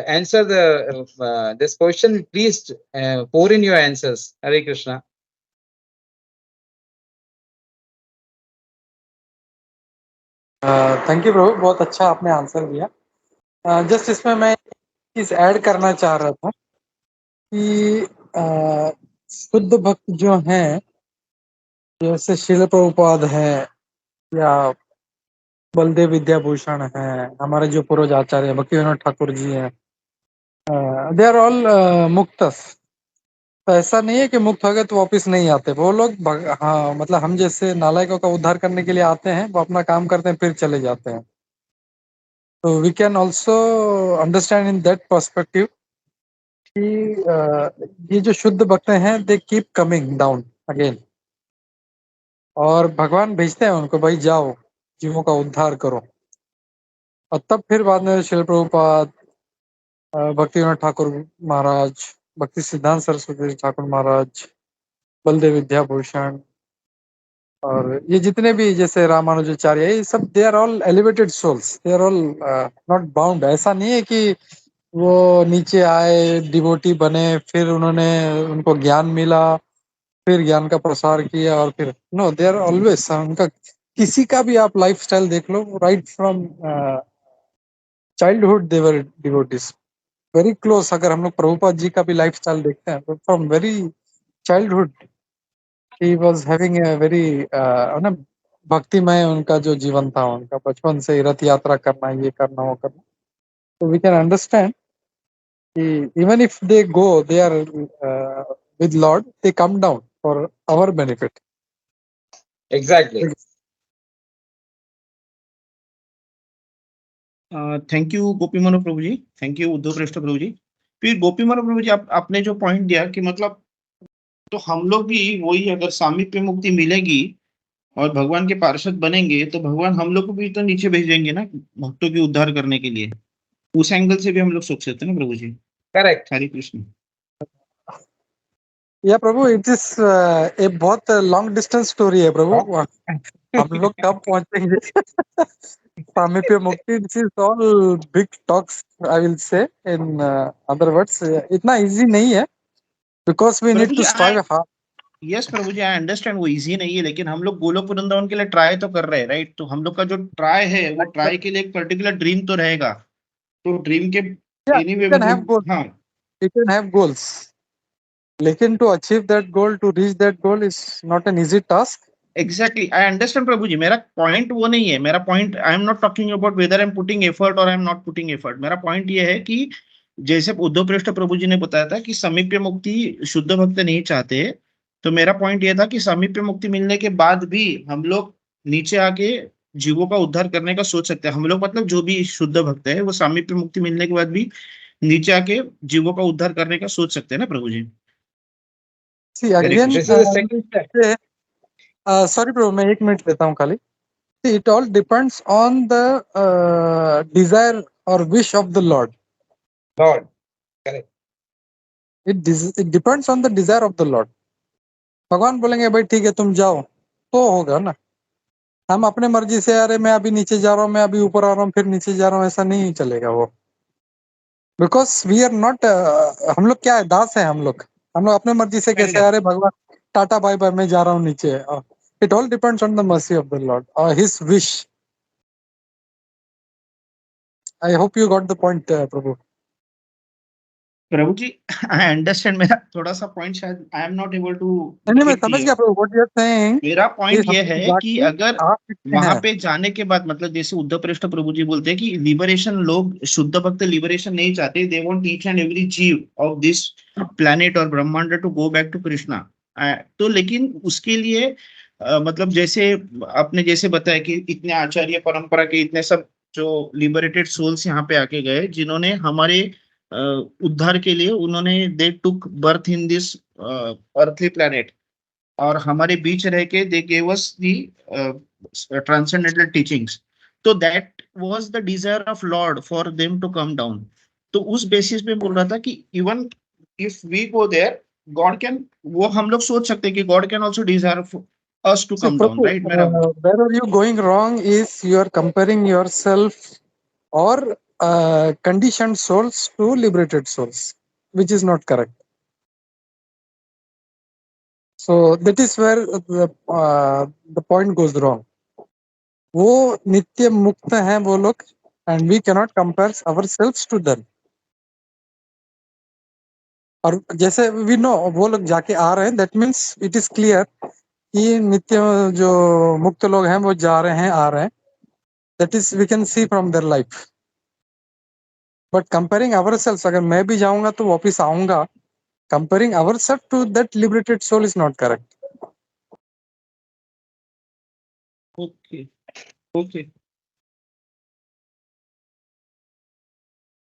answer this question, please pour in your answers. Hare Krishna. Thank you प्रभु, बहुत अच्छा आपने आंसर दिया. जस्ट इसमें मैं चीज ऐड करना चाह रहा था कि शुद्ध भक्त जो हैं, जैसे श्रील प्रभुपाद है या बलदेव विद्याभूषण है, हमारे जो पूर्वज आचार्य भक्ति विनोद ठाकुर जी हैं, दे आर ऑल मुक्तस. तो ऐसा नहीं है कि मुक्त हो गए तो वापिस नहीं आते वो लोग. हाँ, मतलब हम जैसे नालायकों का उद्धार करने के लिए आते हैं, वो अपना काम करते हैं फिर चले जाते हैं. तो we can also understand in that perspective कि ये जो शुद्ध भक्त हैं they keep coming down again, और भगवान भेजते हैं उनको, भाई जाओ जीवों का उद्धार करो. और तब फिर बाद में श्रील प्रभुपाद, भक्ति विनोद ठाकुर महाराज, भक्ति सिद्धांत सरस्वती ठाकुर महाराज, बलदेव विद्याभूषण, और ये जितने भी जैसे रामानुजाचार्य, ये सब they are all elevated souls. They are all not bound. ऐसा नहीं है कि वो नीचे आए, डिवोटी बने, फिर उन्होंने उनको ज्ञान मिला, फिर ज्ञान का प्रसार किया, और फिर नो, दे आर ऑलवेज. उनका किसी का भी आप लाइफस्टाइल देख लो, right from childhood they were devotees, very close. अगर हम लोग प्रभुपाद जी का भी लाइफस्टाइल देखते हैं तो from very childhood he was having a very ना भक्तिमय उनका जो जीवन था, उनका बचपन से ही रथ यात्रा करना, ये करना, वो करना. तो वी कैन अंडरस्टैंड कि even if they go, they are with Lord, they come down for our benefit. Exactly. Thank you Gopi Manohar Prabhu ji, thank you Uddhav Shreshtha Prabhu जी. फिर गोपी मनोहर प्रभु जी, आपने जो पॉइंट दिया कि मतलब तो हम लोग भी वही, अगर सामीप्य मुक्ति मिलेगी और भगवान के पार्षद बनेंगे तो भगवान हम लोग को भी तो नीचे भेजेंगे ना भक्तों के उद्धार करने के लिए. उस एंगल से भी हम लोग सोच सकते हैं ना प्रभु जी. करेक्ट. हरे कृष्ण. या प्रभु, इट इज एक बहुत लॉन्ग डिस्टेंस स्टोरी है प्रभु. हम लोग कब पहुंचेंगे सामीप्य मुक्ति? This is all big talks, I will say in other words. इतना इजी नहीं है, because we need to strive hard. Yes Prabhu ji, I understand वो इजी नहीं है, लेकिन हम लोग गोलोक वृंदावन के लिए ट्राई तो कर रहे हैं, राइट? तो हम लोग का जो ट्राई है वो ट्राई के लिए एक पर्टिकुलर ड्रीम तो रहेगा. तो ड्रीम के एनीवे हाँ, you can have goals, लेकिन to achieve that goal, to reach that goal is not an easy task. Exactly, I understand प्रभु जी. मेरा पॉइंट वो नहीं है. मेरा point, I am not talking about whether I am putting effort और I am not putting effort. मेरा point ये है कि जैसे उद्धव पृष्ठ प्रभु जी ने बताया था कि समीप्य मुक्ति शुद्ध भक्त नहीं चाहते, तो मेरा पॉइंट ये था कि समीप्य मुक्ति मिलने के बाद भी हम लोग नीचे आके जीवों का उद्धार करने का सोच सकते हैं. हम लोग मतलब जो भी शुद्ध भक्त है वो सामीप्य मुक्ति मिलने के बाद भी नीचे आके जीवों का उद्धार करने का सोच सकते हैं ना प्रभु जी. See, again, sorry bro, मैं 1 मिनट लेता हूँ खाली. See, it all depends on the desire or wish of the Lord. Lord. Correct. It depends on the desire of the Lord. भगवान बोलेंगे भाई ठीक है तुम जाओ, तो होगा ना. हम अपने मर्जी से, अरे मैं अभी नीचे जा रहा हूँ, मैं अभी ऊपर आ रहा हूँ, फिर नीचे जा रहा हूँ, ऐसा नहीं चलेगा वो. बिकॉज वी आर नॉट, हम लोग क्या है, दास है हम लोग अपने मर्जी से कैसे, अरे भगवान टाटा बाय बाय मैं जा रहा हूँ नीचे. It all depends on the mercy of the lord और his wish. I hope you got the point प्रभु. प्रभु जी, आई अंडरस्टैंड, मेरा थोड़ा सा पॉइंट शायद I am not able to नहीं, मैं मेक इट समझ क्लियर। गया प्रभु, व्हाट यू आर सेइंग मेरा कि पॉइंट ये हम है कि जाके अगर आ सकते वहां हैं। पे जाने के बाद, मतलब जैसे उद्धव पृष्ठ प्रभु जी बोलते हैं कि लिबरेशन, लोग शुद्ध भक्त लिबरेशन नहीं चाहते, they want each and every जीव ऑफ दिस प्लैनेट और ब्रह्मांड to go back to Krishna. तो लेकिन उसके लिए मतलब जैसे आपने जैसे बताया कि इतने आचार्य परंपरा के इतने सब जो लिबरेटेड सोल्स यहाँ पे आके गए, जिन्होंने हमारे अ, उद्धार के लिए, उन्होंने they took birth in this earthly planet, और हमारे बीच रह के they gave us the transcendental teachings. तो that was the desire of lord for them to come down. तो उस बेसिस पे बोल रहा था कि even if we go there, God can, वो हम लोग सोच सकते हैं कि God can also desire us to See, come down, Prabhu, right? मेरा where are you going wrong is you are comparing yourself or conditioned souls to liberated souls, which is not correct. So that is where the point goes wrong. वो नित्य मुक्त हैं वो लोग, and we cannot compare ourselves to them. और जैसे we know वो लोग जाके आ रहे हैं, that means it is clear कि नित्य जो मुक्त लोग हैं वो जा रहे हैं, आ रहे हैं. That is we can see from their life. But comparing ourselves, अगर मैं भी जाऊंगा तो वापिस आऊंगा, comparing ourselves to that liberated soul is not correct. Okay okay.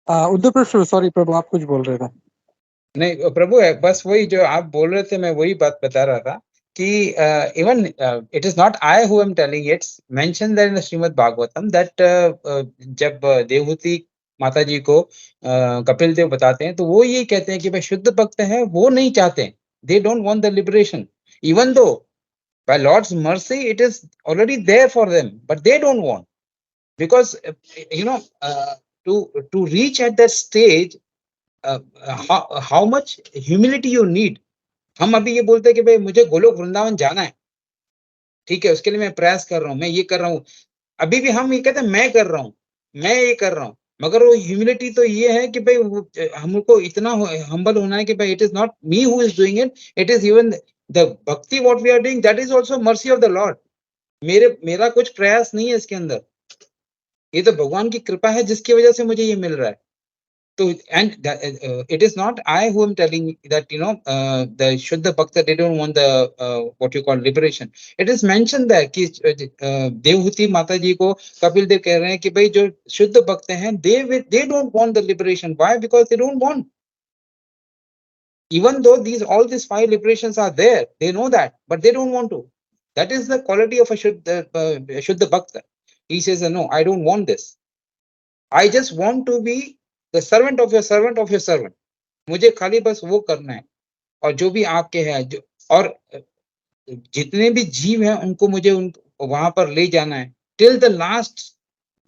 Uddhav प्रभु, सॉरी प्रभु, आप कुछ बोल रहे थे. नहीं प्रभु, बस वही जो आप बोल रहे थे, मैं वही बात बता रहा था कि even it is not I who am telling, it's mention that in Shrimad Bhagavatam that जब देवहूति माता जी को कपिल देव बताते हैं, तो वो ये कहते हैं कि भाई शुद्ध भक्त हैं, वो नहीं चाहते, they don't want the liberation, even though by Lord's mercy it is already there for them, but they don't want, because to reach at that stage, how much humility you need. हम अभी ये बोलते हैं कि भाई मुझे गोलोक वृंदावन जाना है, ठीक है, उसके लिए मैं प्रयास कर रहा हूँ, मैं ये कर रहा हूँ, अभी भी हम ये कहते हैं मैं कर रहा हूँ, मैं ये कर रहा हूँ, मगर वो ह्यूमिलिटी तो ये है कि भाई हमको इतना हम्बल होना है कि भाई it is not me who is doing it, it is even the bhakti what we are doing, that is also mercy of the lord. मेरा कुछ प्रयास नहीं है इसके अंदर, ये तो भगवान की कृपा है जिसकी वजह से मुझे ये मिल रहा है. So, and it is not I who am telling that, the Shuddha Bhakta, they don't want the what you call liberation. It is mentioned there कि देवहूति माता जी को कपिल देव कह रहे हैं कि भाई जो शुद्ध भक्त हैं, they don't want the liberation. Why? Because they don't want. Even though all these 5 liberations are there, they know that, but they don't want to. That is the quality of a Shuddha Bhakta. He says, no, I don't want this. I just want to be the servant of your servant of your servant. मुझे खाली बस वो करना है, और जो भी आपके हैं, और जितने भी जीव हैं उनको मुझे वहां पर ले जाना है. Till the last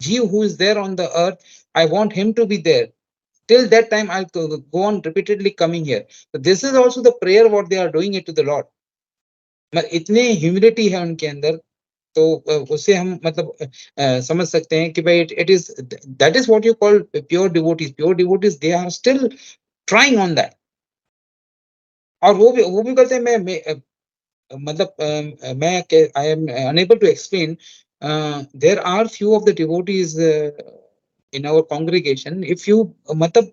जीव who is there on the earth, I want him to be there. Till that time I'll go on repeatedly coming here. So this is also the prayer what they are doing it to the Lord. इतने humility है उनके अंदर, तो उससे हम मतलब समझ सकते हैं कि भाई it is, that is what you call pure devotees. Pure devotees, they are still trying on that. और वो भी कहते हैं मैं मतलब मैं I am unable to explain. There are few of the devotees in our congregation, if you मतलब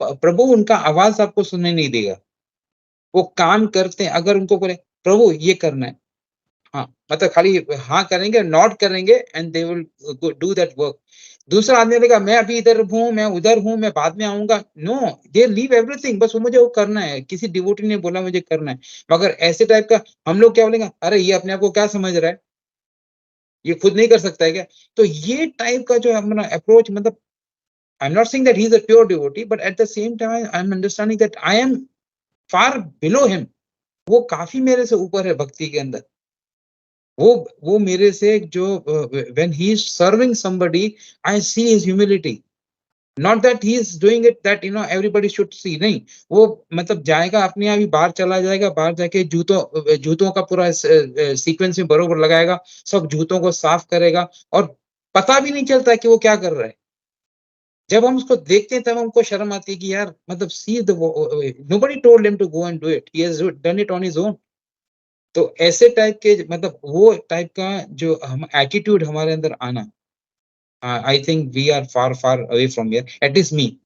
प्रभु उनका आवाज आपको सुनने नहीं देगा, वो काम करते हैं. अगर उनको बोले प्रभु ये करना है, हाँ मतलब खाली हाँ करेंगे, नॉट करेंगे, and they will do that work. दूसरा आदमी बोलेगा मैं अभी इधर हूँ, मैं उधर हूँ, मैं बाद में आऊंगा. नो, दे लीव एवरीथिंग, बस वो मुझे वो करना है. किसी डिवोटी ने बोला मुझे करना है, मगर ऐसे टाइप का हम लोग क्या बोलेंगे, अरे ये अपने आप को क्या समझ रहा है, ये खुद नहीं कर सकता है क्या. तो ये टाइप का जो हमारा अप्रोच, मतलब आई am not saying that he is a pure devotee, but at the same time I am understanding that I am far below him. वो काफी मेरे से ऊपर है भक्ति के अंदर. वो मेरे से जो when he is serving somebody, I see his humility. Not that he is doing it that everybody should see. नहीं, वो मतलब जाएगा अपने आप ही बाहर चला जाएगा, बाहर जाके जूतों का पूरा सीक्वेंस में बरोबर लगाएगा, सब जूतों को साफ करेगा, और पता भी नहीं चलता कि वो क्या कर रहा है. जब हम उसको देखते हैं तब हमको शर्म आती है कि यार मतलब see the nobody told him to go and do it, he has done it on his own. तो ऐसे टाइप के मतलब वो टाइप का जो हम एटीट्यूड हमारे अंदर आना, I think we are far far away from here, at least me,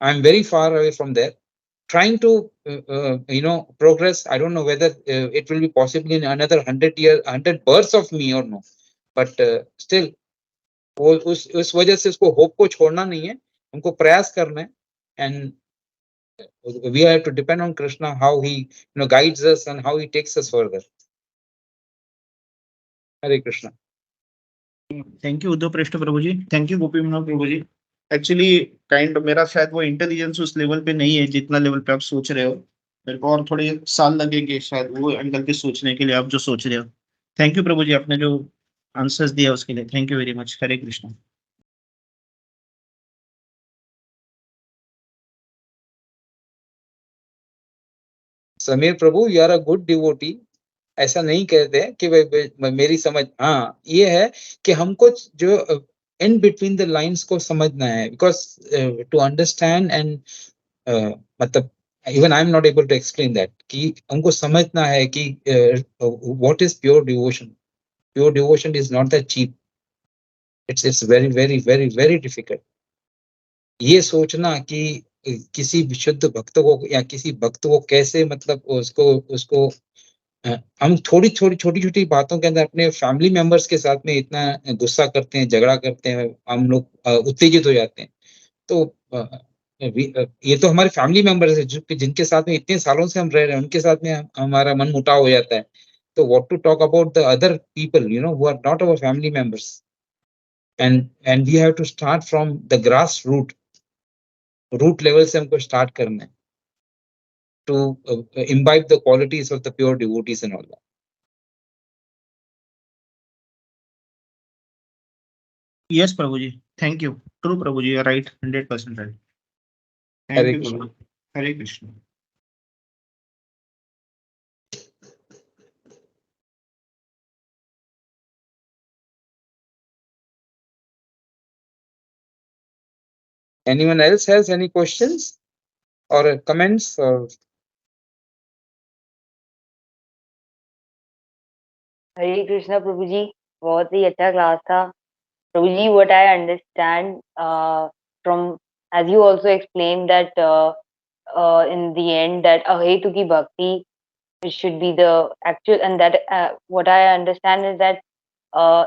I am very far away from there, trying to progress. I don't know whether it will be possible in another 100 years, 100 births of me or no, but still वो उस वजह से उसको hope को छोड़ना नहीं है, हमको प्रयास करना है, and we have to depend on Krishna, how he guides us and how he takes us further. Hare Krishna. Thank you Uddhav पृष्ठ प्रभु जी, थैंक यू गोपी मनोहर प्रभु जी। एक्चुअली काइंड मेरा शायद वो इंटेलिजेंस उस लेवल पे नहीं है जितना लेवल पे आप सोच रहे हो, मेरे को और थोड़े साल लगेंगे शायद वो एंगल के सोचने के लिए आप जो सोच रहे हो। थैंक यू प्रभु जी, आपने जो आंसर्स दिया उसके लिए thank you very much. Hare Krishna. Sameer Prabhu, you are a good devotee. ऐसा नहीं कहते कि भाई मेरी समझ, हाँ ये है कि हमको जो इन बिटवीन द लाइंस को समझना है, बिकॉज टू अंडरस्टैंड एंड मतलब even I am not able to explain that, कि हमको समझना है कि what is pure devotion. Pure devotion is not that cheap, it's very very very very difficult. ये सोचना कि किसी विशुद्ध भक्त को या किसी भक्त को कैसे मतलब उसको हम छोटी छोटी बातों के अंदर अपने फैमिली मेंबर्स के साथ में इतना गुस्सा करते हैं, झगड़ा करते हैं, हम लोग उत्तेजित हो जाते हैं। तो ये तो हमारे फैमिली मेंबर्स है जिनके साथ में इतने सालों से हम रह रहे हैं, उनके साथ में हमारा मन मुटाव हो जाता है। तो what to talk about the other people who are not our family members, and we have to start from the grass root level से हमको स्टार्ट करना है to imbibe the qualities of the pure devotees and all that. Yes प्रभु जी, thank you. True प्रभु जी, right, 100% right. Thank you प्रभु। Hare Krishna. Anyone else has any questions or comments or? Hare Krishna प्रभु जी, बहुत ही अच्छा क्लास था प्रभु जी। What I understand from as you also explain that in the end that ahetu ki bhakti it should be the actual, and that what I understand is that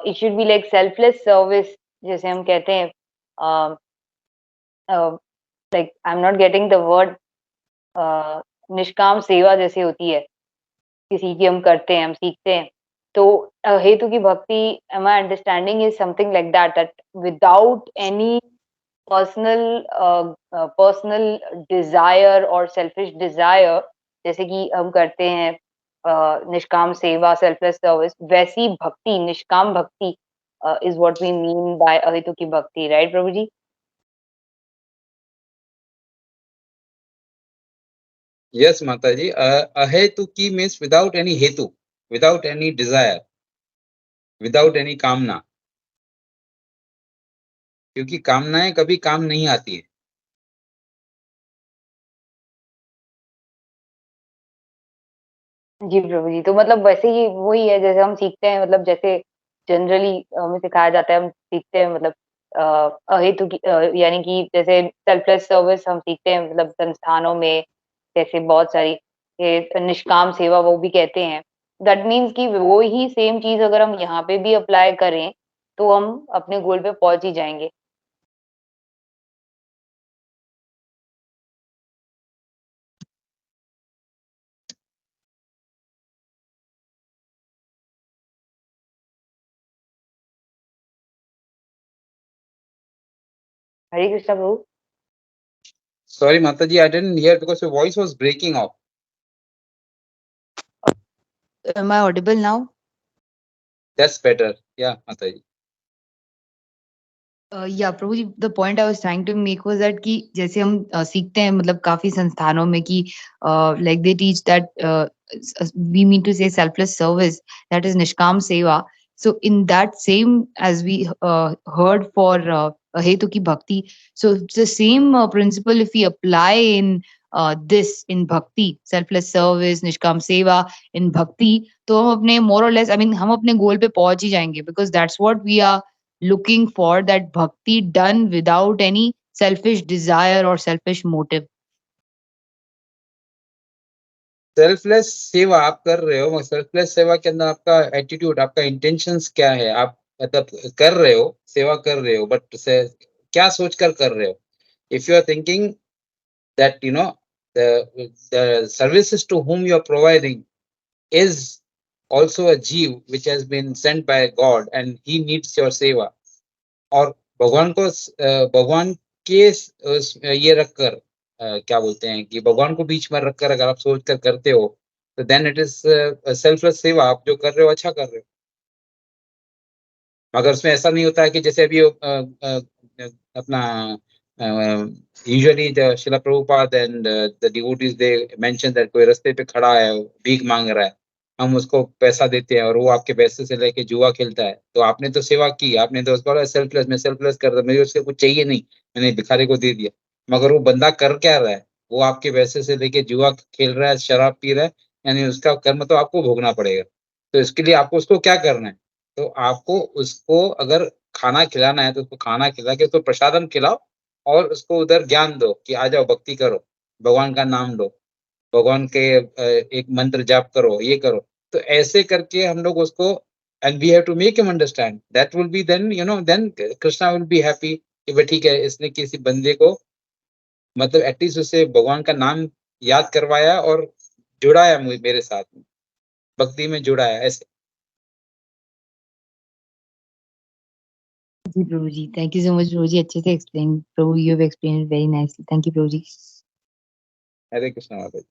it should be like selfless service, जैसे हम कहते हैं, like I'm not getting the word, निष्काम सेवा जैसे होती है, किसी की हम करते हैं, हम सीखते हैं। तो हेतु की भक्ति, am I understanding, is something like that without any personal desire or selfish desire, जैसे कि हम करते हैं निष्काम सेवा, selfless service, वैसी भक्ति, निष्काम भक्ति is what we mean by अहेतु की भक्ति, right प्रभु जी? Yes, Mataji. Ahetuki means without any hetu, without any desire, without any कामना, क्योंकि कामनाएं कभी काम नहीं आती है। जी प्रभु जी, तो मतलब वैसे ही वही है जैसे हम सीखते हैं, मतलब जैसे जनरली हमें सिखाया जाता है, हम सीखते हैं मतलब अहेतु की यानी कि जैसे सेल्फलेस सर्विस हम सीखते हैं, मतलब संस्थानों में जैसे बहुत सारी ये निष्काम सेवा वो भी कहते हैं। दैट मीन्स कि वो ही सेम चीज अगर हम यहाँ पे भी अप्लाई करें तो हम अपने गोल पे पहुंच ही जाएंगे। हरे कृष्णा प्रभु। Sorry, Mataji, I didn't hear because your voice was breaking off. Am I audible now? That's better. Yeah, Mataji. या प्रभु जी, the point I was trying to make was that कि जैसे हम सीखते हैं मतलब काफी संस्थानों में कि like they teach that we mean to say selfless service, that is nishkam seva. So in that same, as we heard for hetu ki bhakti. So it's the same principle if we apply in this in bhakti, selfless service, nishkam seva in bhakti, तो हम अपने more or less, I mean, हम अपने goal पे पहुंच ही जाएंगे, because that's what we are looking for, that bhakti done without any selfish desire or selfish motive. Selfless सेवा आप कर रहे हो, सेल्फलेस सेवा के अंदर आपका एटीट्यूड, आपका इंटेंशंस क्या है? आप मतलब कर रहे हो, सेवा कर रहे हो, बट क्या सोचकर कर रहे हो? If you are thinking that the services to whom you are providing is also a jeev which has been sent by God and he needs your seva, और भगवान को भगवान के ये रखकर क्या बोलते हैं कि भगवान को बीच में रखकर अगर आप सोच कर करते हो तो देन इट इज सेल्फलेस सेवा. आप जो कर रहे हो अच्छा कर रहे हो. मगर उसमें ऐसा नहीं होता है कि जैसे अभी अपना usually the Srila Prabhupada and the devotees they mention that कोई रास्ते पे खड़ा है भीख मांग रहा है, हम उसको पैसा देते हैं और वो आपके पैसे से लेके जुआ खेलता है, तो आपने तो सेवा की, आपने तो उसको सेल्फलेस, मैं सेल्फलेस कर रहा, मुझे उससे कुछ चाहिए नहीं, मैंने भिखारी को दे दिया. मगर वो बंदा कर क्या रहा है? वो आपके पैसे से लेके जुआ खेल रहा है, शराब पी रहा है, यानी उसका कर्म तो आपको भोगना पड़ेगा. तो इसके लिए आपको उसको क्या करना है? तो आपको उसको अगर खाना खिलाना है तो उसको खाना खिला के उसको प्रसादम खिलाओ और उसको उधर ज्ञान दो कि आ जाओ भक्ति करो, भगवान का नाम लो, भगवान के एक मंत्र जाप करो, ये करो. तो ऐसे करके हम लोग उसको, and we have to make him understand, that will be then then Krishna will be happy कि भाई ठीक है, इसने किसी बंदे को मतलब एटलीस्ट उसे भगवान का नाम याद करवाया और जुड़ाया मेरे साथ में, भक्ति में जुड़ाया. ऐसे. जी प्रभु जी, thank you so much प्रभु जी, अच्छे से explain Prabhu, you have explained it very nicely. Thank you प्रभु जी. हरे कृष्णा माता जी.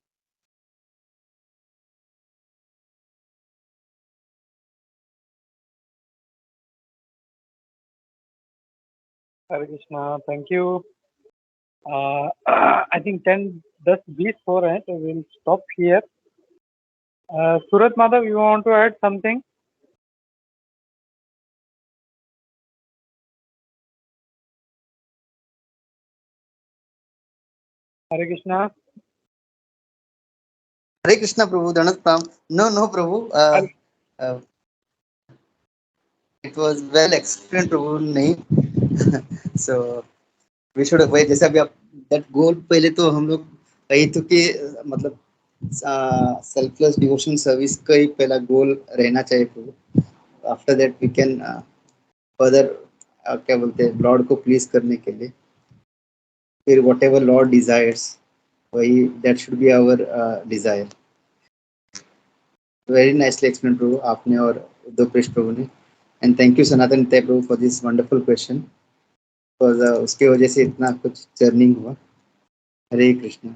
Hare Krishna, thank you. I think 10:20 हो रहे हैं, so we'll stop here. Surat Madhav, you want to add something? Hare Krishna. Hare Krishna Prabhu, Danat Pram. No Prabhu. It was well explained Prabhu. नहीं. So we should wait. जैसे अभी आप that goal पहले तो हम लोग कही तो कि मतलब selfless devotion service का ही पहला goal रहना चाहिए Prabhu. After that we can further क्या बोलते हैं Lord को please करने के लिए फिर whatever Lord desires वही that should be our desire. Very nicely explained Prabhu आपने और उद्धव प्रेष प्रभु ने. And thank you Sanatan Nitai Prabhu for this wonderful question. Because उसके वजह से इतना कुछ चर्निंग हुआ. हरे कृष्णा.